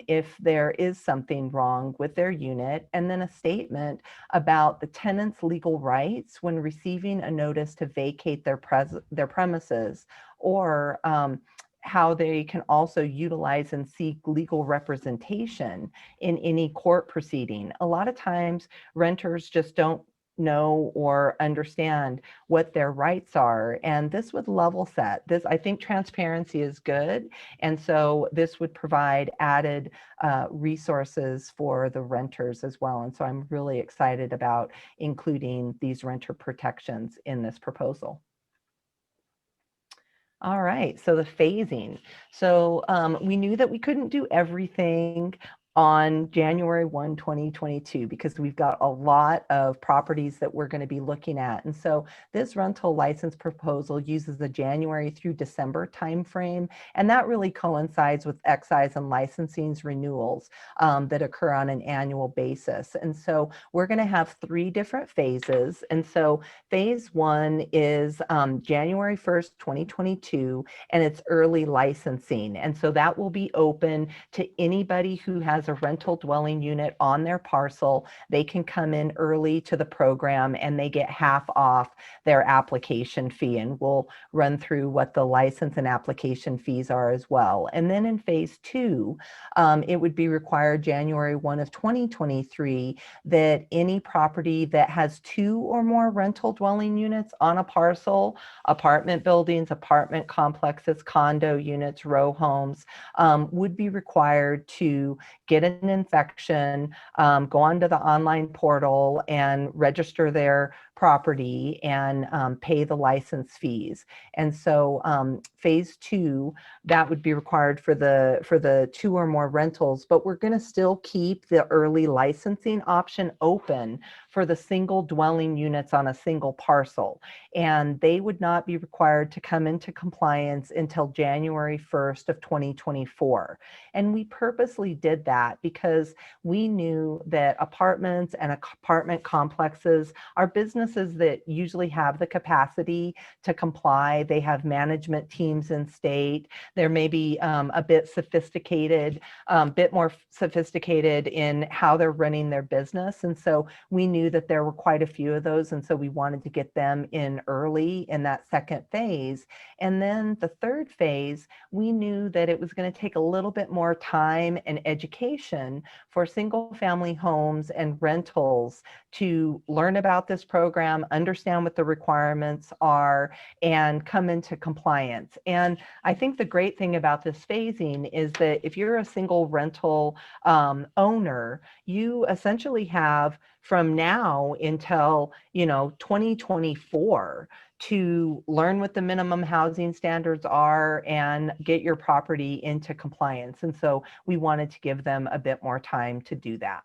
if there is something wrong with their unit, and then a statement about the tenant's legal rights when receiving a notice to vacate their premises, or how they can also utilize and seek legal representation in any court proceeding. A lot of times renters just don't know or understand what their rights are, and this would level set this. I think transparency is good, and so this would provide added resources for the renters as well. And so I'm really excited about including these renter protections in this proposal. All right, so the phasing. So we knew that we couldn't do everything on January 1, 2022, because we've got a lot of properties that we're going to be looking at. And so this rental license proposal uses the January through December timeframe, and that really coincides with excise and licensing renewals that occur on an annual basis. And so we're going to have 3 different phases. And so phase 1 is January 1st, 2022, and it's early licensing. And so that will be open to anybody who has a rental dwelling unit on their parcel. They can come in early to the program and they get half off their application fee. And we'll run through what the license and application fees are as well. And then in phase 2, it would be required January 1 of 2023 that any property that has 2 or more rental dwelling units on a parcel, apartment buildings, apartment complexes, condo units, row homes, would be required to get an inspection, go onto the online portal and register their property and pay the license fees. And so phase 2, that would be required for the 2 or more rentals, but we're going to still keep the early licensing option open for the single dwelling units on a single parcel. And they would not be required to come into compliance until January 1st of 2024. And we purposely did that because we knew that apartments and apartment complexes are businesses that usually have the capacity to comply. They have management teams in state. They're maybe a bit sophisticated, bit more sophisticated in how they're running their business. And so we knew that there were quite a few of those. And so we wanted to get them in early in that second phase. And then the third phase, we knew that it was going to take a little bit more time and education for single family homes and rentals to learn about this program, understand what the requirements are, and come into compliance. And I think the great thing about this phasing is that if you're a single rental owner, you essentially have from now until 2024 to learn what the minimum housing standards are and get your property into compliance. And so we wanted to give them a bit more time to do that.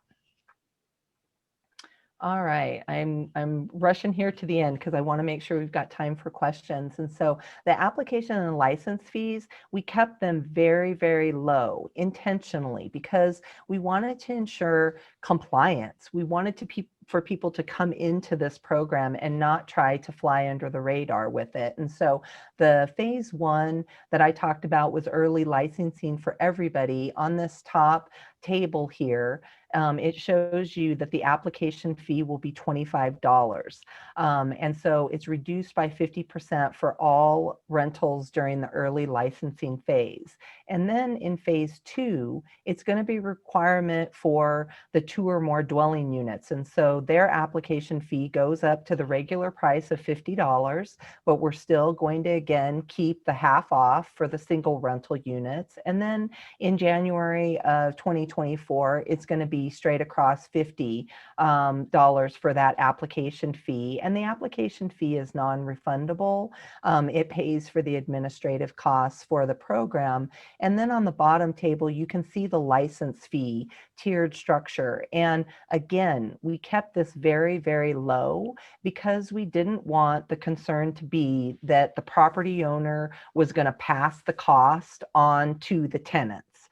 All right, I'm rushing here to the end because I want to make sure we've got time for questions. And so the application and license fees, we kept them very, very low intentionally because we wanted to ensure compliance. We wanted for people to come into this program and not try to fly under the radar with it. And so the phase 1 that I talked about was early licensing for everybody. On this top table here, it shows you that the application fee will be $25. And so it's reduced by 50% for all rentals during the early licensing phase. And then in phase 2, it's going to be a requirement for the 2 or more dwelling units. And so their application fee goes up to the regular price of $50, but we're still going to, again, keep the half off for the single rental units. And then in January of 2024, it's going to be straight across $50 for that application fee. And the application fee is non-refundable. It pays for the administrative costs for the program. And then on the bottom table, you can see the license fee tiered structure. And again, we kept this very, very low because we didn't want the concern to be that the property owner was going to pass the cost on to the tenants.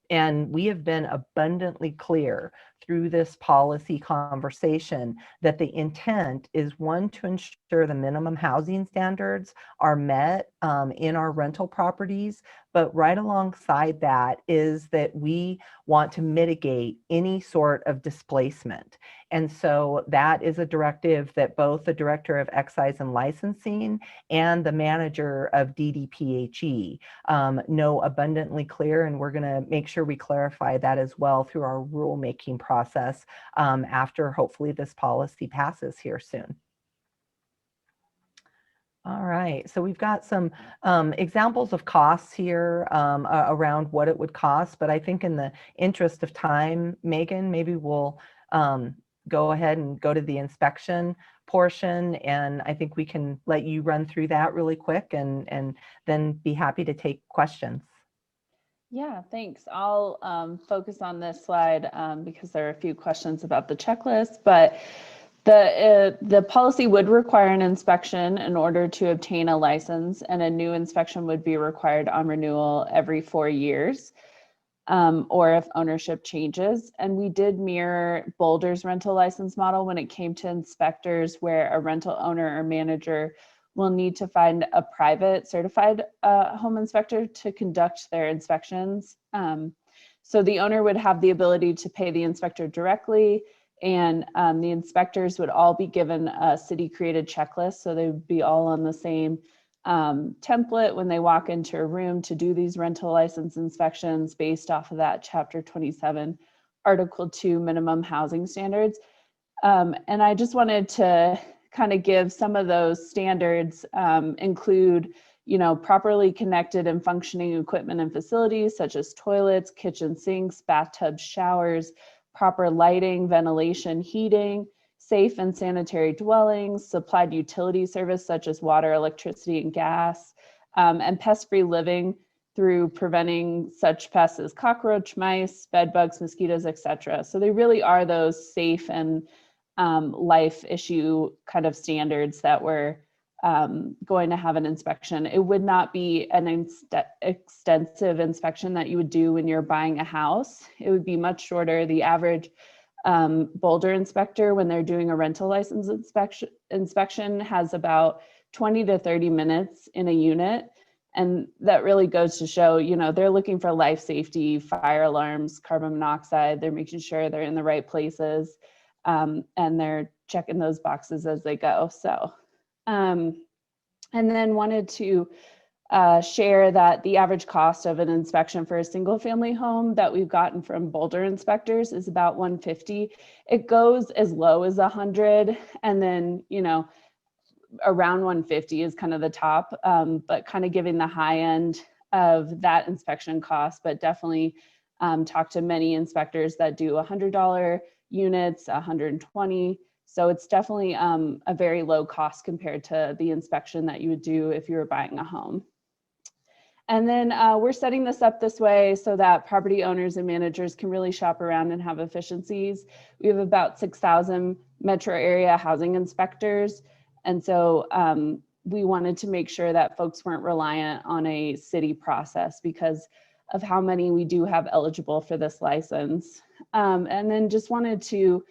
And we have been abundantly clear through this policy conversation that the intent is, one, to ensure the minimum housing standards are met in our rental properties, but right alongside that is that we want to mitigate any sort of displacement. And so that is a directive that both the Director of Excise and Licensing and the manager of DDPHE know abundantly clear, and we're going to make sure we clarify that as well through our rulemaking process after hopefully this policy passes here soon. All right, so we've got some examples of costs here around what it would cost, but I think in the interest of time, Megan, maybe we'll go ahead and go to the inspection portion, and I think we can let you run through that really quick and then be happy to take questions.
Yeah, thanks. I'll focus on this slide because there are a few questions about the checklist, but the policy would require an inspection in order to obtain a license, and a new inspection would be required on renewal every 4 years, or if ownership changes. And we did mirror Boulder's rental license model when it came to inspectors, where a rental owner or manager will need to find a private certified home inspector to conduct their inspections. So the owner would have the ability to pay the inspector directly, and the inspectors would all be given a city-created checklist, so they would be all on the same template when they walk into a room to do these rental license inspections based off of that Chapter 27, Article 2 minimum housing standards. And I just wanted to kind of give some of those standards, include, properly connected and functioning equipment and facilities such as toilets, kitchen sinks, bathtubs, showers, proper lighting, ventilation, heating, safe and sanitary dwellings, supplied utility service such as water, electricity, and gas, and pest-free living through preventing such pests as cockroach, mice, bed bugs, mosquitoes, etc. So they really are those safe and life issue kind of standards that we're going to have an inspection. It would not be an extensive inspection that you would do when you're buying a house. It would be much shorter. The average Boulder inspector, when they're doing a rental license inspection, has about 20 to 30 minutes in a unit. And that really goes to show, you know, they're looking for life safety, fire alarms, carbon monoxide. They're making sure they're in the right places, and they're checking those boxes as they go. So, and then wanted to share that the average cost of an inspection for a single family home that we've gotten from Boulder inspectors is about $150. It goes as low as $100, and then, you know, around $150 is kind of the top, but kind of giving the high end of that inspection cost, but definitely talk to many inspectors that do $100 units, $120. So it's definitely a very low cost compared to the inspection that you would do if you were buying a home. And then we're setting this up this way so that property owners and managers can really shop around and have efficiencies. We have about 6,000 metro area housing inspectors. And so we wanted to make sure that folks weren't reliant on a city process because of how many we do have eligible for this license. And then just wanted to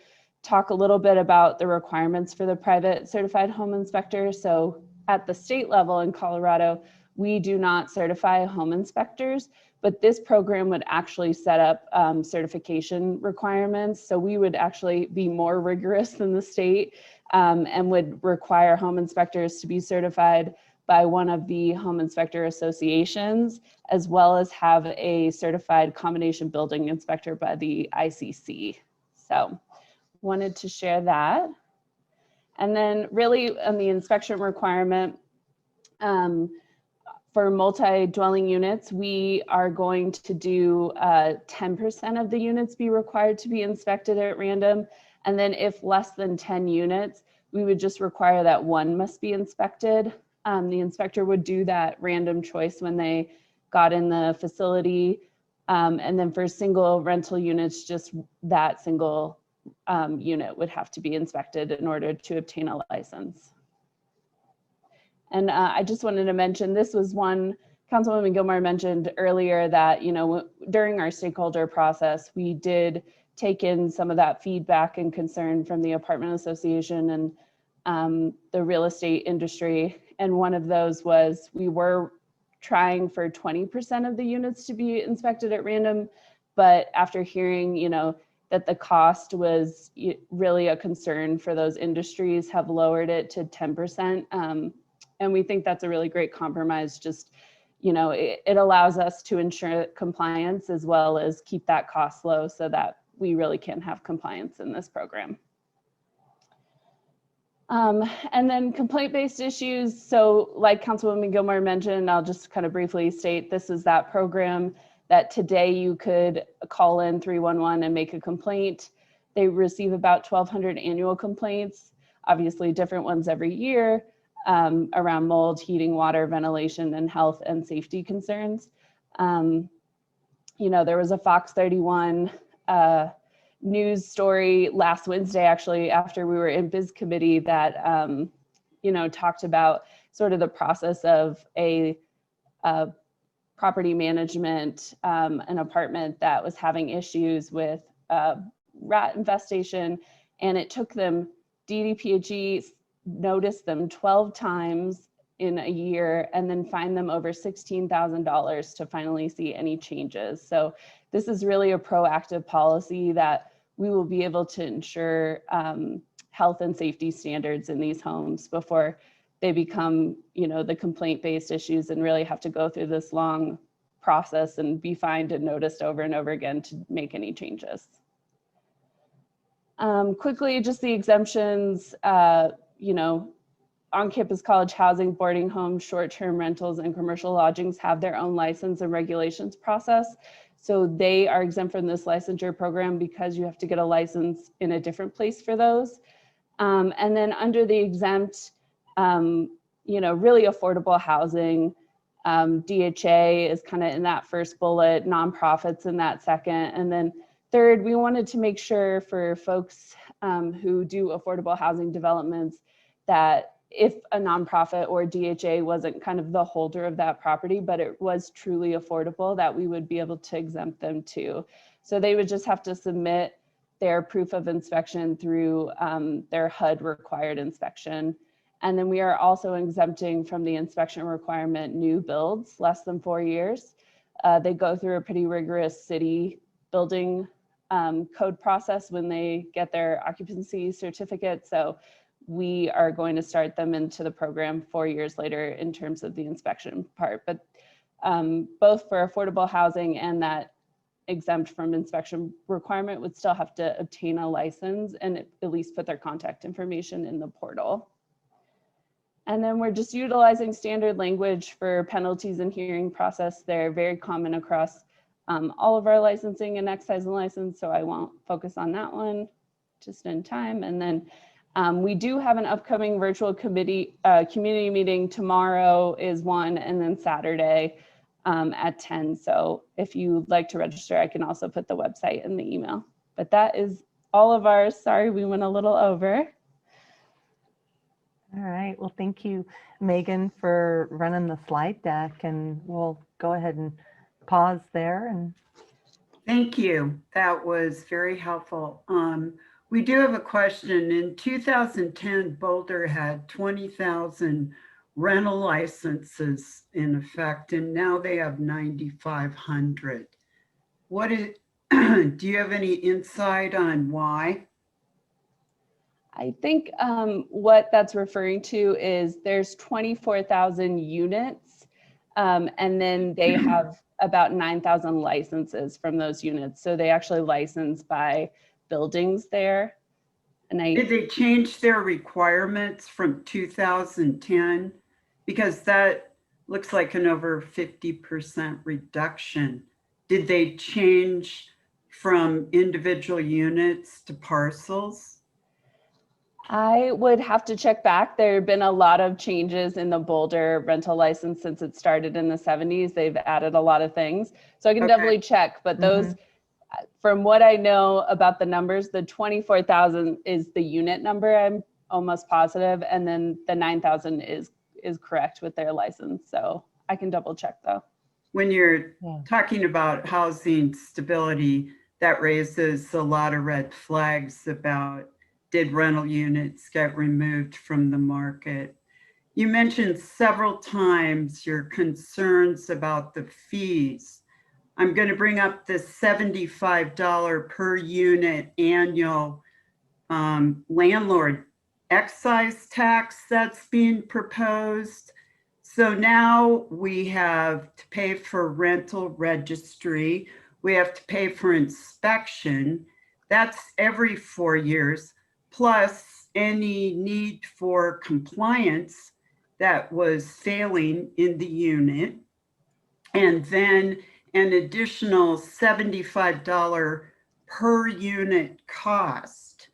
talk a little bit about the requirements for the private certified home inspector. So at the state level in Colorado, we do not certify home inspectors, but this program would actually set up certification requirements. So we would actually be more rigorous than the state and would require home inspectors to be certified by one of the home inspector associations, as well as have a certified combination building inspector by the ICC. So wanted to share that. And then really on the inspection requirement, for multi-dwelling units, we are going to do 10% of the units be required to be inspected at random. And then if less than 10 units, we would just require that one must be inspected. The inspector would do that random choice when they got in the facility. And then for single rental units, just that single unit would have to be inspected in order to obtain a license. And I just wanted to mention, this was one Councilwoman Gilmore mentioned earlier that, you know, during our stakeholder process, we did take in some of that feedback and concern from the apartment association and the real estate industry. And one of those was we were trying for 20% of the units to be inspected at random, but after hearing, you know, that the cost was really a concern for those industries, have lowered it to 10%. And we think that's a really great compromise. Just, you know, it allows us to ensure compliance as well as keep that cost low so that we really can have compliance in this program. And then complaint-based issues. So like Councilwoman Gilmore mentioned, I'll just kind of briefly state, this is that program that today you could call in 311 and make a complaint. They receive about 1,200 annual complaints, obviously different ones every year. Around mold, heating, water, ventilation, and health and safety concerns. You know, there was a Fox 31 news story last Wednesday, actually, after we were in Biz Committee that, you know, talked about sort of the process of a property management, an apartment that was having issues with rat infestation, and it took them, DDPHE noticed them 12 times in a year and then fined them over $16,000 to finally see any changes. So this is really a proactive policy that we will be able to ensure health and safety standards in these homes before they become, you know, the complaint-based issues and really have to go through this long process and be fined and noticed over and over again to make any changes. Quickly, just the exemptions, you know, on-campus college housing, boarding homes, short-term rentals, and commercial lodgings have their own license and regulations process. So they are exempt from this licensure program because you have to get a license in a different place for those. And then under the exempt, really affordable housing, DHA is kind of in that first bullet, nonprofits in that second. And then third, we wanted to make sure for folks who do affordable housing developments that if a nonprofit or DHA wasn't kind of the holder of that property, but it was truly affordable, that we would be able to exempt them too. So they would just have to submit their proof of inspection through their HUD required inspection. And then we are also exempting from the inspection requirement new builds less than 4 years. They go through a pretty rigorous city building code process when they get their occupancy certificate. So we are going to start them into the program 4 years later in terms of the inspection part. But both for affordable housing and that exempt from inspection requirement would still have to obtain a license and at least put their contact information in the portal. And then we're just utilizing standard language for penalties and hearing process. They're very common across all of our licensing and excise license, so I won't focus on that one just in time. And then we do have an upcoming virtual committee community meeting. Tomorrow is one, and then Saturday at 10. So if you'd like to register, I can also put the website in the email. But that is all of ours. Sorry, we went a little over.
All right. Well, thank you, Megan, for running the slide deck, and we'll go ahead and pause there. And
Thank you. That was very helpful. We do have a question. In 2010, Boulder had 20,000 rental licenses in effect, and now they have 9,500. What is, do you have any insight on why?
I think what that's referring to is there's 24,000 units, and then they have about 9,000 licenses from those units. So they actually license by buildings there. And
Did they change their requirements from 2010? Because that looks like an over 50% reduction. Did they change from individual units to parcels?
I would have to check back. There have been a lot of changes in the Boulder rental license since it started in the 70s. They've added a lot of things. So I can definitely check, but those, from what I know about the numbers, the 24,000 is the unit number, I'm almost positive. And then the 9,000 is correct with their license. So I can double check though.
When you're talking about housing stability, that raises a lot of red flags about, did rental units get removed from the market? You mentioned several times your concerns about the fees. I'm going to bring up the $75 per unit annual landlord excise tax that's being proposed. So now we have to pay for rental registry. We have to pay for inspection. That's every 4 years, plus any need for compliance that was failing in the unit. And then an additional $75 per unit cost.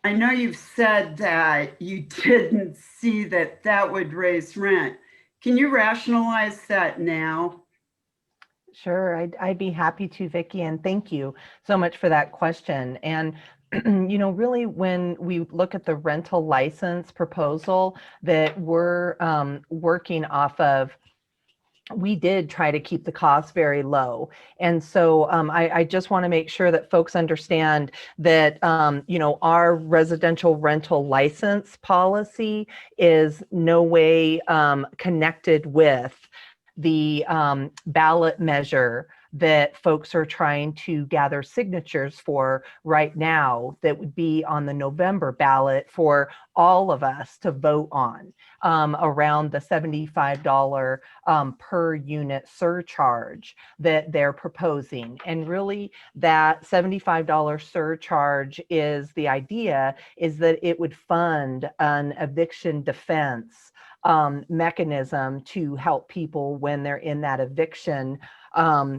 I know you've said that you didn't see that that would raise rent. Can you rationalize that now?
sure, I'd be happy to, Vicki, and thank you so much for that question. And really, when we look at the rental license proposal that we're working off of, we did try to keep the costs very low. And so I just want to make sure that folks understand that, our residential rental license policy is no way connected with the ballot measure that folks are trying to gather signatures for right now that would be on the November ballot for all of us to vote on, around the $75 per unit surcharge that they're proposing. And really that $75 surcharge is, the idea is that it would fund an eviction defense mechanism to help people when they're in that eviction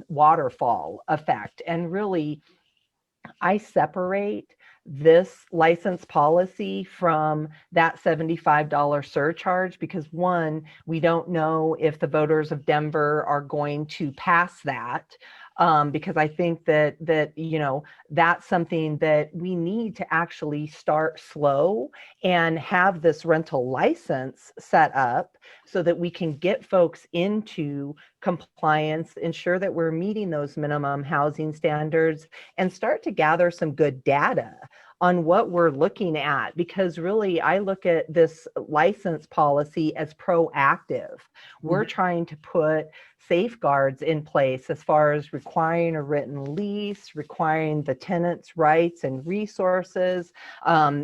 waterfall effect. And really, I separate this license policy from that $75 surcharge because one, we don't know if the voters of Denver are going to pass that. Because I think that that's something that we need to actually start slow and have this rental license set up so that we can get folks into compliance, ensure that we're meeting those minimum housing standards, and start to gather some good data on what we're looking at. Because really, I look at this license policy as proactive. We're trying to put safeguards in place as far as requiring a written lease, requiring the tenant's rights and resources,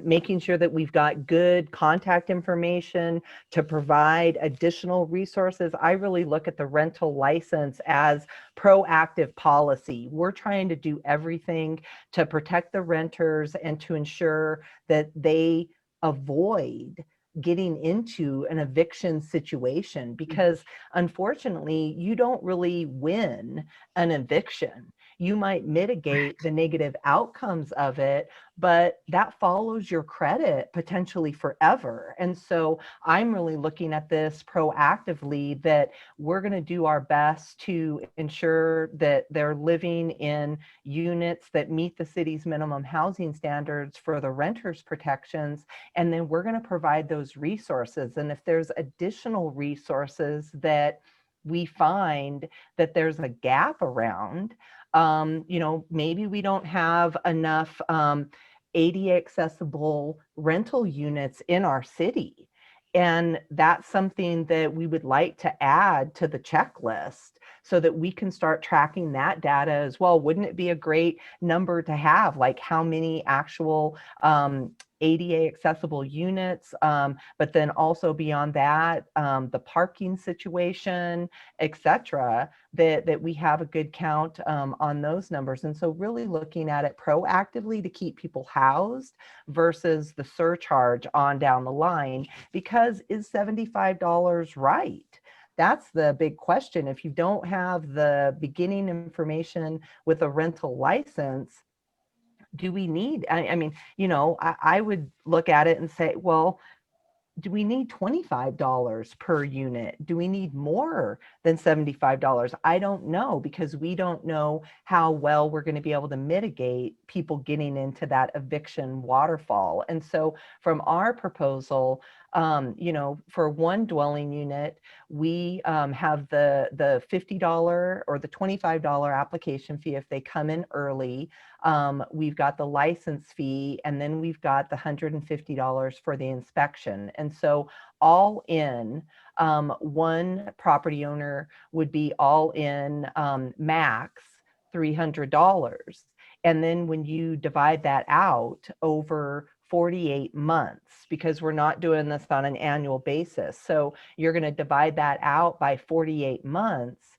making sure that we've got good contact information to provide additional resources. I really look at the rental license as proactive policy. We're trying to do everything to protect the renters and to ensure that they avoid getting into an eviction situation, because unfortunately you don't really win an eviction. You might mitigate the negative outcomes of it, but that follows your credit potentially forever. And so I'm really looking at this proactively, that we're going to do our best to ensure that they're living in units that meet the city's minimum housing standards for the renters' protections. And then we're going to provide those resources. And if there's additional resources that we find that there's a gap around, maybe we don't have enough ADA accessible rental units in our city. And that's something that we would like to add to the checklist so that we can start tracking that data as well. Wouldn't it be a great number to have, like how many actual ADA accessible units, but then also beyond that, the parking situation, etc., that we have a good count on those numbers. And so really looking at it proactively to keep people housed versus the surcharge on down the line, because is $75 right? That's the big question. If you don't have the beginning information with a rental license, do we need, I would look at it and say, well, do we need $25 per unit? Do we need more than $75? I don't know, because we don't know how well we're going to be able to mitigate people getting into that eviction waterfall. And so from our proposal, for one dwelling unit, we have the $50 or the $25 application fee if they come in early. We've got the license fee, and then we've got the $150 for the inspection. And so all in, one property owner would be all in max $300. And then when you divide that out over 48 months, because we're not doing this on an annual basis, so you're going to divide that out by 48 months,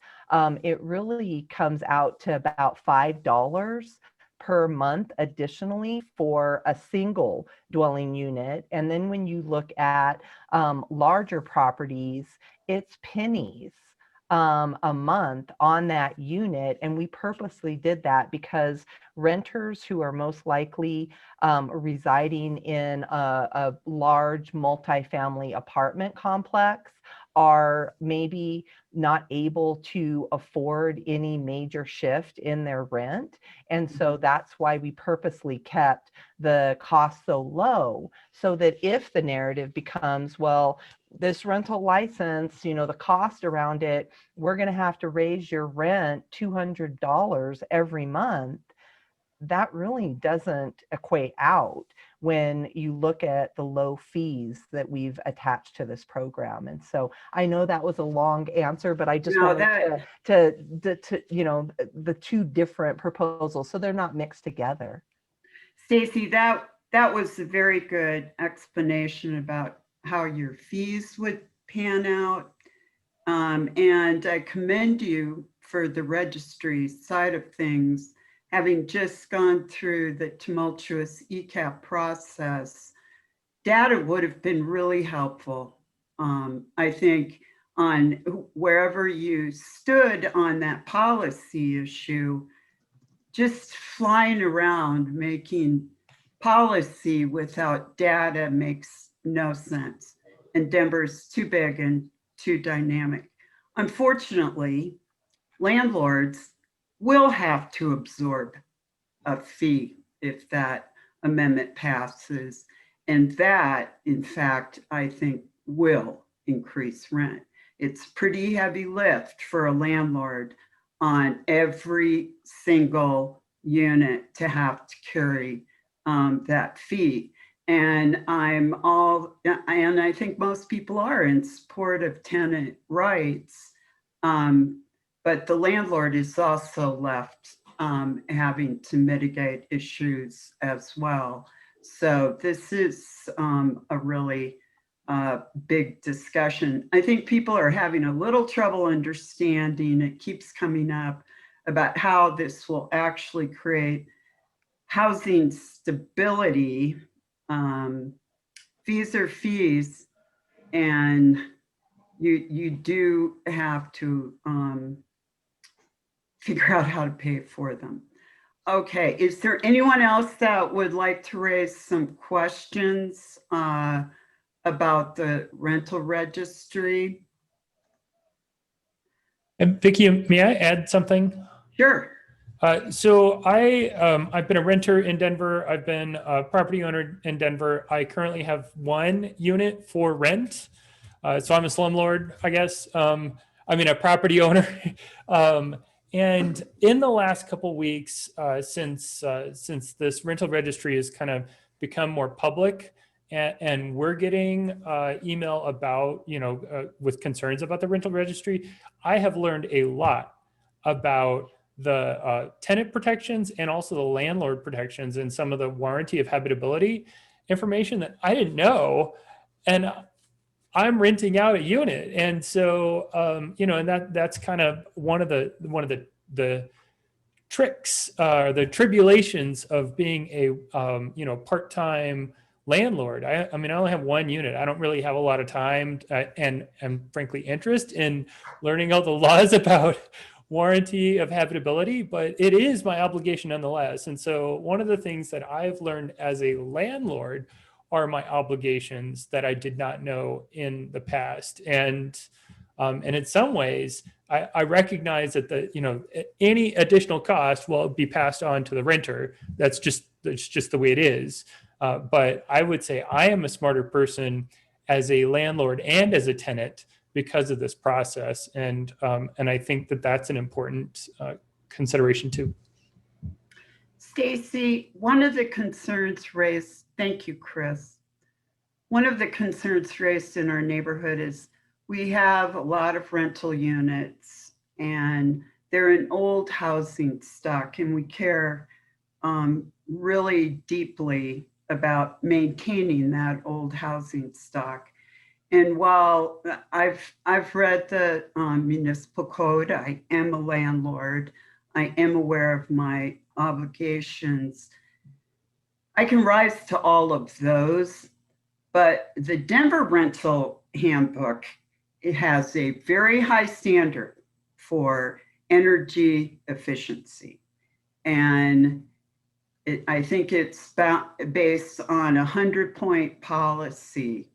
it really comes out to about $5 per month additionally for a single dwelling unit. And then when you look at larger properties, it's pennies a month on that unit. And we purposely did that because renters who are most likely residing in a large multifamily apartment complex are maybe not able to afford any major shift in their rent. And so that's why we purposely kept the cost so low, so that if the narrative becomes, well, this rental license, the cost around it, we're going to have to raise your rent $200 every month, that really doesn't equate out when you look at the low fees that we've attached to this program. And so I know that was a long answer, but I just wanted to the two different proposals so they're not mixed together.
Stacie, that was a very good explanation about how your fees would pan out. And I commend you for the registry side of things. Having just gone through the tumultuous ECAP process, data would have been really helpful. I think on wherever you stood on that policy issue, just flying around making policy without data makes no sense. And Denver's too big and too dynamic. Unfortunately, landlords will have to absorb a fee if that amendment passes. And that, in fact, I think will increase rent. It's pretty heavy lift for a landlord on every single unit to have to carry that fee. And I think most people are in support of tenant rights, but the landlord is also left having to mitigate issues as well. So this is a really big discussion. I think people are having a little trouble understanding, it keeps coming up, about how this will actually create housing stability. Fees are fees, and you do have to figure out how to pay for them. Okay, is there anyone else that would like to raise some questions about the rental registry?
And Vicki, may I add something?
Sure.
So I've been a renter in Denver. I've been a property owner in Denver. I currently have one unit for rent. So I'm a slumlord, I guess. I mean, a property owner. And in the last couple of weeks, since this rental registry has kind of become more public, and we're getting email about, with concerns about the rental registry, I have learned a lot about the tenant protections and also the landlord protections and some of the warranty of habitability information that I didn't know. And I'm renting out a unit. And so, and that's kind of one of the tricks, the tribulations of being a, part-time landlord. I mean, I only have one unit. I don't really have a lot of time and frankly interest in learning all the laws about warranty of habitability, but it is my obligation nonetheless. And so one of the things that I've learned as a landlord are my obligations that I did not know in the past. And in some ways, I recognize that any additional cost will be passed on to the renter. That's just the way it is. But I would say I am a smarter person as a landlord and as a tenant because of this process. And I think that that's an important consideration too.
Stacie, one of the concerns raised, thank you, Chris. One of the concerns raised in our neighborhood is we have a lot of rental units and they're in old housing stock, and we care really deeply about maintaining that old housing stock. And while I've read the municipal code, I am a landlord, I am aware of my obligations, I can rise to all of those. But the Denver Rental Handbook, it has a very high standard for energy efficiency. And I think it's based on a 100-point policy.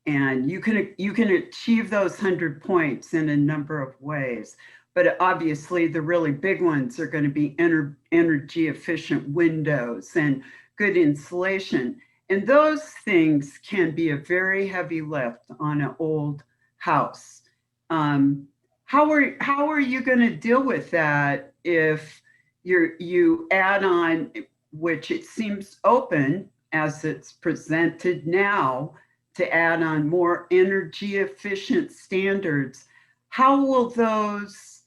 And you can achieve those 100 points in a number of ways. But obviously the really big ones are going to be energy efficient windows and good insulation. And those things can be a very heavy lift on an old house. How are you going to deal with that if you add on, which it seems open as it's presented now, to add on more energy efficient standards? How will those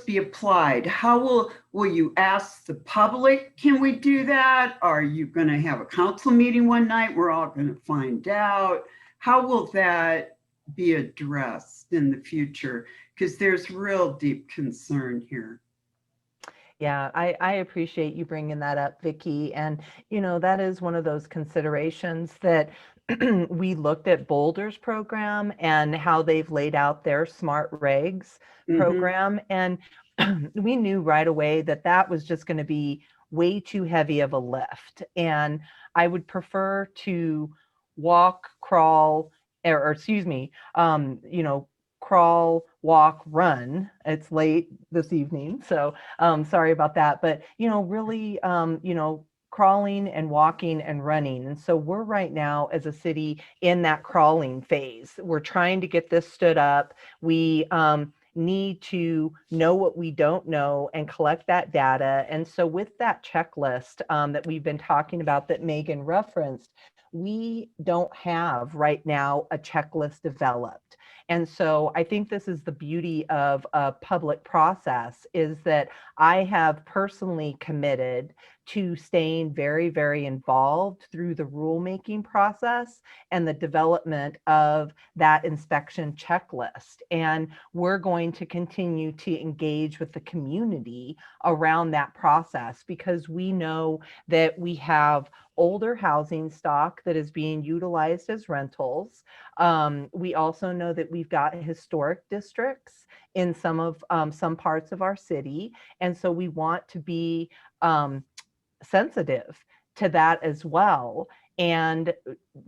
be applied? How will you ask the public, can we do that? Are you going to have a council meeting one night? We're all going to find out. How will that be addressed in the future? Because there's real deep concern here.
Yeah, I appreciate you bringing that up, Vicki. And, that is one of those considerations that we looked at Boulder's program and how they've laid out their smart regs program. And we knew right away that that was just going to be way too heavy of a lift. And I would prefer to walk, crawl, or excuse me, crawl, walk, run. It's late this evening, so sorry about that. But, really, crawling and walking and running. And so we're right now as a city in that crawling phase. We're trying to get this stood up. We need to know what we don't know and collect that data. And so with that checklist that we've been talking about that Megan referenced, we don't have right now a checklist developed. And so I think this is the beauty of a public process, is that I have personally committed to staying very, very involved through the rulemaking process and the development of that inspection checklist. And we're going to continue to engage with the community around that process, because we know that we have older housing stock that is being utilized as rentals. We also know that we've got historic districts in some parts of our city. And so we want to be sensitive to that as well, and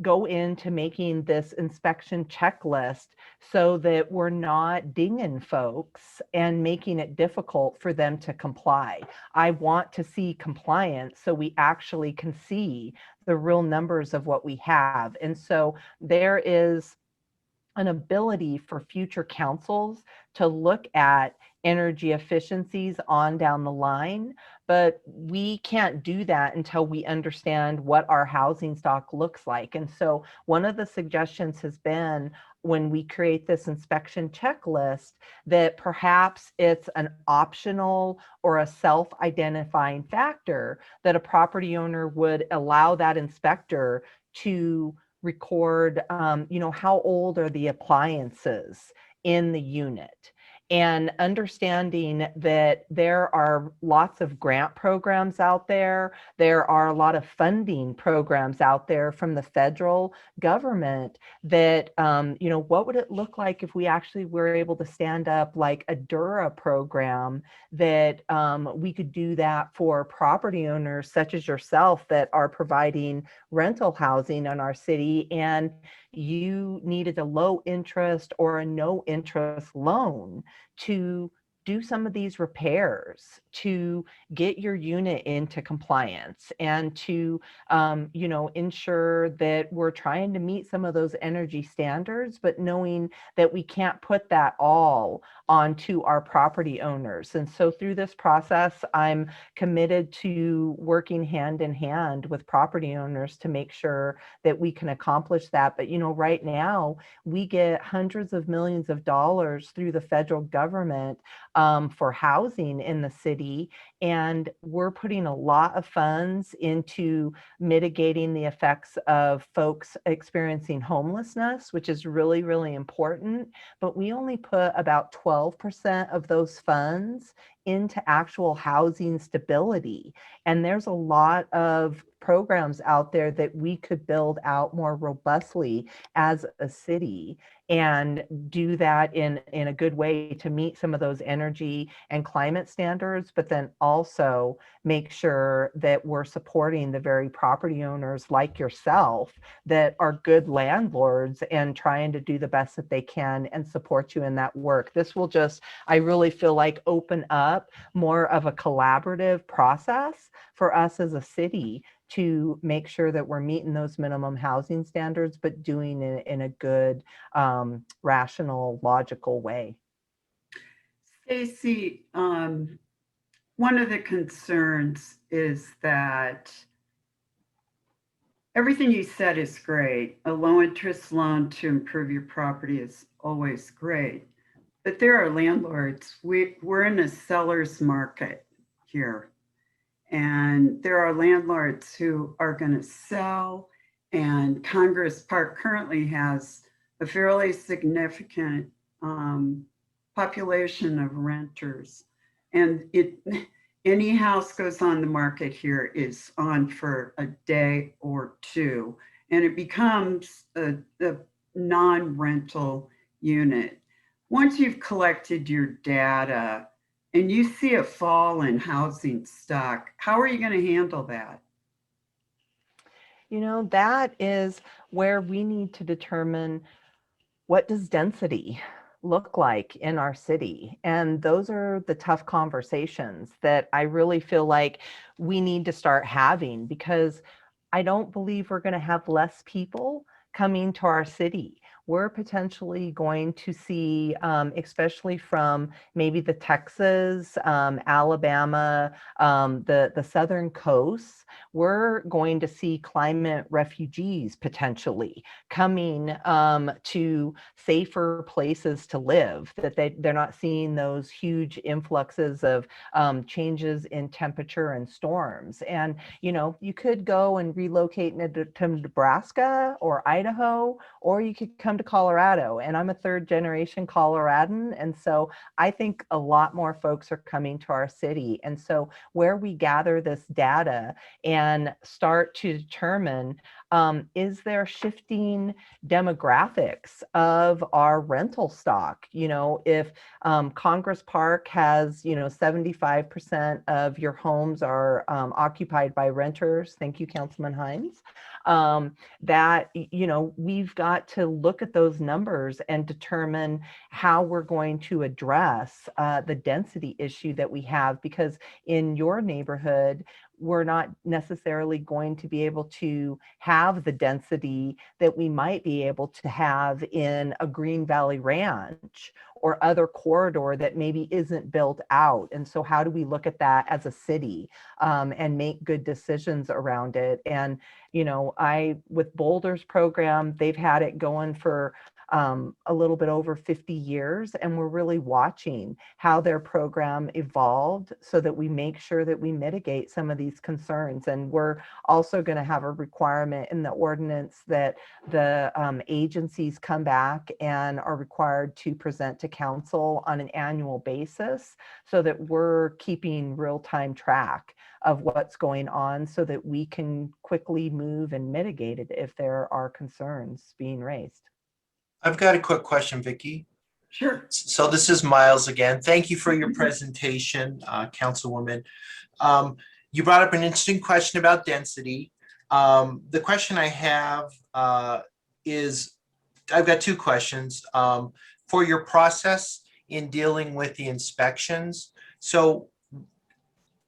go into making this inspection checklist so that we're not dinging folks and making it difficult for them to comply. I want to see compliance so we actually can see the real numbers of what we have. And so there is an ability for future councils to look at energy efficiencies on down the line, but we can't do that until we understand what our housing stock looks like. And so one of the suggestions has been, when we create this inspection checklist, that perhaps it's an optional or a self-identifying factor that a property owner would allow that inspector to record, how old are the appliances in the unit, and understanding that there are lots of grant programs out there. There are a lot of funding programs out there from the federal government that, what would it look like if we actually were able to stand up like a DURA program, that we could do that for property owners such as yourself that are providing rental housing in our city, and you needed a low interest or a no interest loan to do some of these repairs, to get your unit into compliance, and to ensure that we're trying to meet some of those energy standards, but knowing that we can't put that all onto our property owners. And so through this process, I'm committed to working hand in hand with property owners to make sure that we can accomplish that. But right now we get hundreds of millions of dollars through the federal government for housing in the city. And we're putting a lot of funds into mitigating the effects of folks experiencing homelessness, which is really, really important. But we only put about 12% of those funds into actual housing stability. And there's a lot of programs out there that we could build out more robustly as a city, and do that in a good way to meet some of those energy and climate standards, but then also make sure that we're supporting the very property owners like yourself that are good landlords and trying to do the best that they can and support you in that work. This will just, I really feel like, open up more of a collaborative process for us as a city to make sure that we're meeting those minimum housing standards, but doing it in a good, rational, logical way.
Stacie, one of the concerns is that everything you said is great. A low interest loan to improve your property is always great, but there are landlords. We're in a seller's market here. And there are landlords who are going to sell, and Congress Park currently has a fairly significant population of renters. And any house goes on the market here is on for a day or two, and it becomes a non-rental unit. Once you've collected your data, and you see a fall in housing stock, how are you going to handle that?
You know, that is where we need to determine what does density look like in our city? And those are the tough conversations that I really feel like we need to start having, because I don't believe we're going to have less people coming to our city. We're potentially going to see, especially from maybe the Texas, Alabama, the southern coasts, we're going to see climate refugees potentially coming to safer places to live, that they're not seeing those huge influxes of changes in temperature and storms. And, you know, you could go and relocate to Nebraska or Idaho, or you could come to Colorado. And I'm a third generation Coloradan. And so I think a lot more folks are coming to our city. And so where we gather this data and start to determine, is there shifting demographics of our rental stock? You know, if Congress Park has, you know, 75% of your homes are occupied by renters. Thank you, Councilman Hines. That, you know, we've got to look at those numbers and determine how we're going to address the density issue that we have, because in your neighborhood, we're not necessarily going to be able to have the density that we might be able to have in a Green Valley Ranch or other corridor that maybe isn't built out. And so how do we look at that as a city and make good decisions around it? And, you know, with Boulder's program, they've had it going for a little bit over 50 years, and we're really watching how their program evolved so that we make sure that we mitigate some of these concerns. And we're also going to have a requirement in the ordinance that the agencies come back and are required to present to council on an annual basis, so that we're keeping real-time track of what's going on, so that we can quickly move and mitigate it if there are concerns being raised.
I've got a quick question, Vicki.
Sure.
So this is Miles again. Thank you for your presentation, Councilwoman. You brought up an interesting question about density. The question I have is, I've got two questions. For your process in dealing with the inspections, so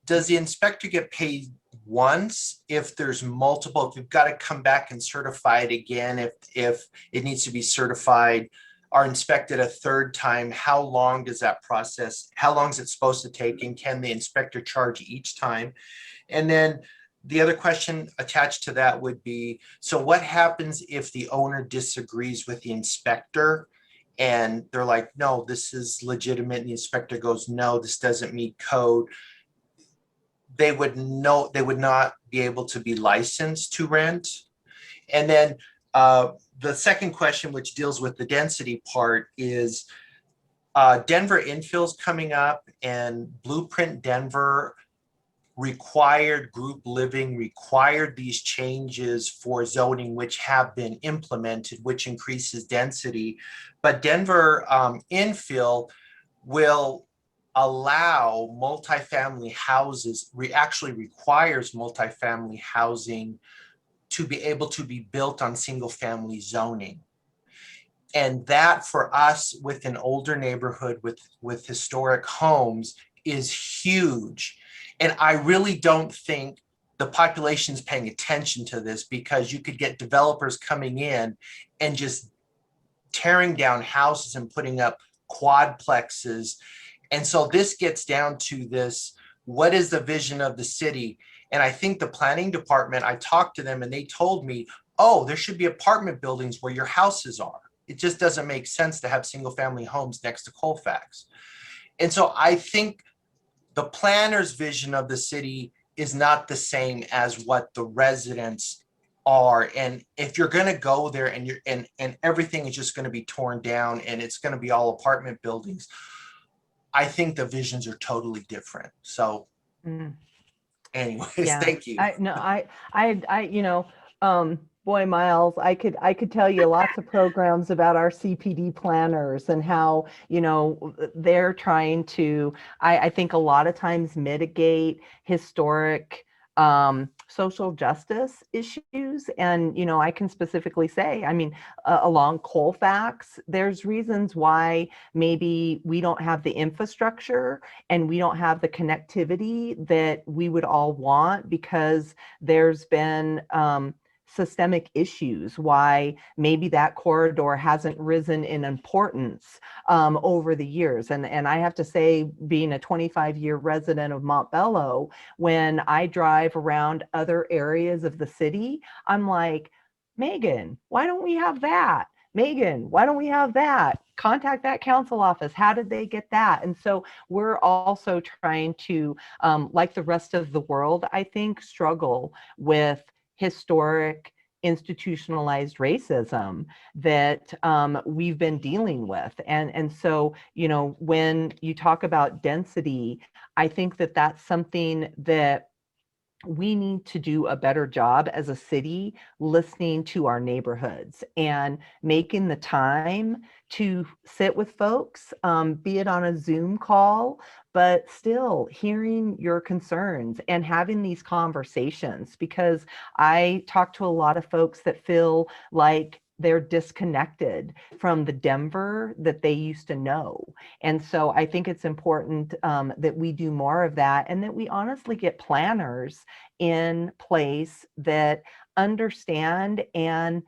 does the inspector get paid once if there's multiple, if you've got to come back and certify it again, if it needs to be certified or inspected a third time, how long does that process, how long is it supposed to take, and can the inspector charge each time? And then the other question attached to that would be, so what happens if the owner disagrees with the inspector and they're like, no, this is legitimate, and the inspector goes, no, this doesn't meet code? They would not be able to be licensed to rent. And then the second question, which deals with the density part, is Denver infill's coming up, and Blueprint Denver required group living, required these changes for zoning, which have been implemented, which increases density. But Denver infill will allow multifamily houses, actually requires multifamily housing to be able to be built on single family zoning. And that, for us with an older neighborhood with historic homes, is huge. And I really don't think the population's paying attention to this, because you could get developers coming in and just tearing down houses and putting up quadplexes. And so this gets down to this, what is the vision of the city? And I think the planning department, I talked to them and they told me, oh, there should be apartment buildings where your houses are. It just doesn't make sense to have single family homes next to Colfax. And so I think the planner's vision of the city is not the same as what the residents are. And if you're going to go there and everything is just going to be torn down and it's going to be all apartment buildings, I think the visions are totally different. So anyways,
Yeah,
thank you.
you know, Boy, Miles, I could tell you lots of programs about our CPD planners and how, they're trying to, I think a lot of times mitigate historic social justice issues. And, I can specifically say, I mean, along Colfax, there's reasons why maybe we don't have the infrastructure and we don't have the connectivity that we would all want because there's been systemic issues, why maybe that corridor hasn't risen in importance over the years. And I have to say, being a 25-year resident of Montbello, when I drive around other areas of the city, I'm like, Megan, why don't we have that? Megan, why don't we have that? Contact that council office. How did they get that? And so we're also trying to, like the rest of the world, I think, struggle with historic institutionalized racism that we've been dealing with. And so, when you talk about density, I think that that's something that we need to do a better job as a city listening to our neighborhoods and making the time to sit with folks, be it on a Zoom call, but still hearing your concerns and having these conversations. Because I talk to a lot of folks that feel like they're disconnected from the Denver that they used to know. And so I think it's important that we do more of that and that we honestly get planners in place that understand and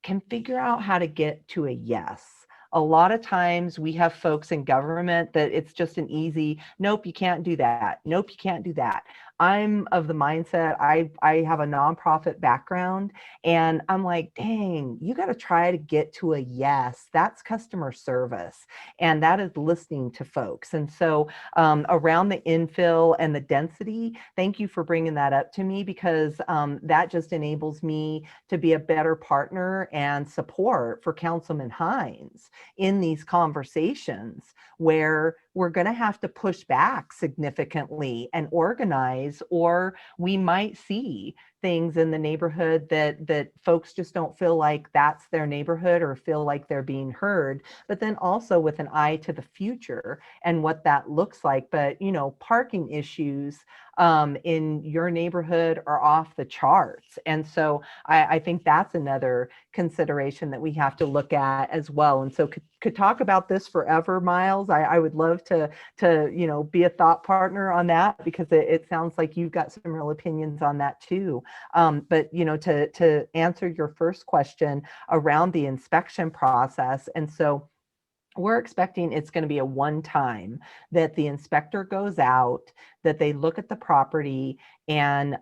can figure out how to get to a yes. A lot of times we have folks in government that it's just an easy, nope, you can't do that. Nope, you can't do that. I'm of the mindset, I have a nonprofit background, and I'm like, dang, you got to try to get to a yes. That's customer service, and that is listening to folks. And so around the infill and the density, thank you for bringing that up to me, because that just enables me to be a better partner and support for Councilman Hines in these conversations where we're going to have to push back significantly and organize, or we might see things in the neighborhood that folks just don't feel like that's their neighborhood or feel like they're being heard, but then also with an eye to the future and what that looks like. But, parking issues in your neighborhood are off the charts. And so I think that's another consideration that we have to look at as well. And so could talk about this forever, Miles. I would love to be a thought partner on that, because it sounds like you've got some real opinions on that too. But to answer your first question around the inspection process, and so we're expecting it's going to be a one-time that the inspector goes out, that they look at the property, and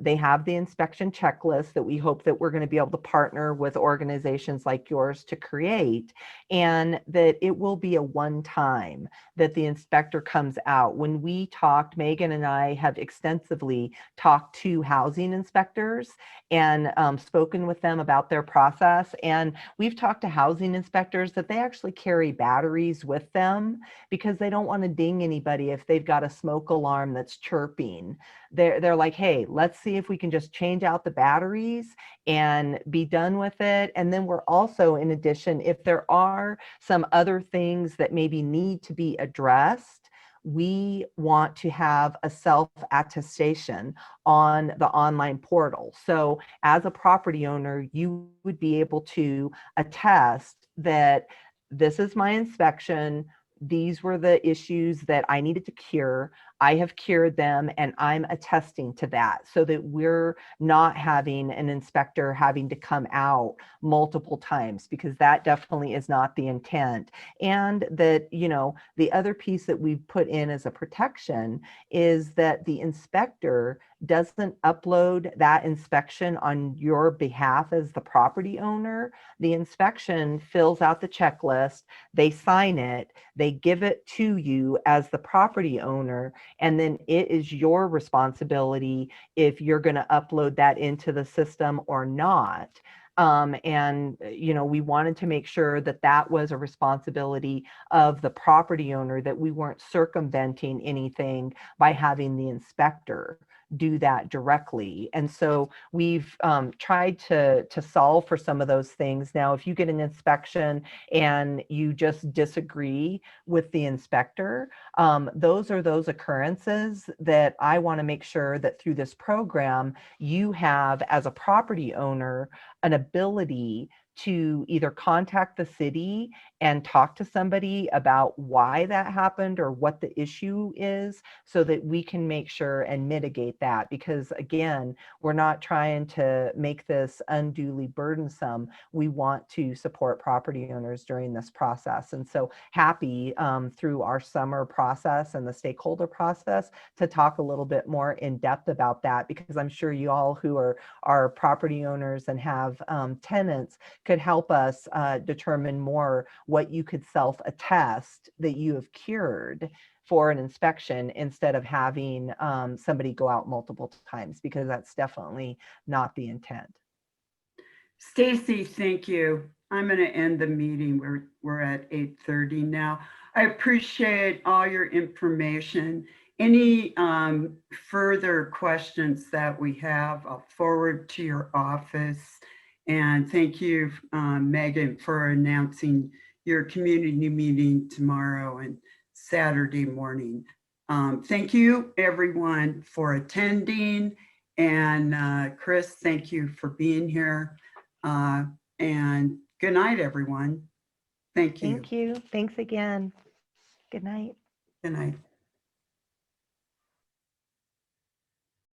they have the inspection checklist that we hope that we're going to be able to partner with organizations like yours to create, and that it will be a one-time that the inspector comes out. When we talked, Megan and I have extensively talked to housing inspectors and spoken with them about their process. And we've talked to housing inspectors that they actually carry batteries with them because they don't want to ding anybody if they've got a smoke alarm that's chirping. They're like, hey, let's see if we can just change out the batteries and be done with it. And then we're also, in addition, if there are some other things that maybe need to be addressed, we want to have a self-attestation on the online portal. So as a property owner, you would be able to attest that this is my inspection. These were the issues that I needed to cure. I have cured them, and I'm attesting to that, so that we're not having an inspector having to come out multiple times, because that definitely is not the intent. And that, the other piece that we've put in as a protection is that the inspector doesn't upload that inspection on your behalf as the property owner. The inspection fills out the checklist, they sign it, they give it to you as the property owner, and then it is your responsibility if you're going to upload that into the system or not. We wanted to make sure that that was a responsibility of the property owner, that we weren't circumventing anything by having the inspector do that directly. And so we've tried to solve for some of those things. Now, if you get an inspection and you just disagree with the inspector, those are those occurrences that I want to make sure that through this program, you have as a property owner an ability to either contact the city and talk to somebody about why that happened or what the issue is, so that we can make sure and mitigate that. Because again, we're not trying to make this unduly burdensome. We want to support property owners during this process. And so happy through our summer process and the stakeholder process to talk a little bit more in depth about that, because I'm sure you all who are property owners and have tenants could help us determine more what you could self-attest that you have cured for an inspection, instead of having somebody go out multiple times, because that's definitely not the intent.
Stacie, thank you. I'm going to end the meeting. We're at 8:30 now. I appreciate all your information. Any further questions that we have, I'll forward to your office. And thank you, Megan, for announcing your community meeting tomorrow and Saturday morning. Thank you, everyone, for attending. And Chris, thank you for being here. And good night, everyone. Thank you.
Thank you. Thanks again. Good night.
Good night.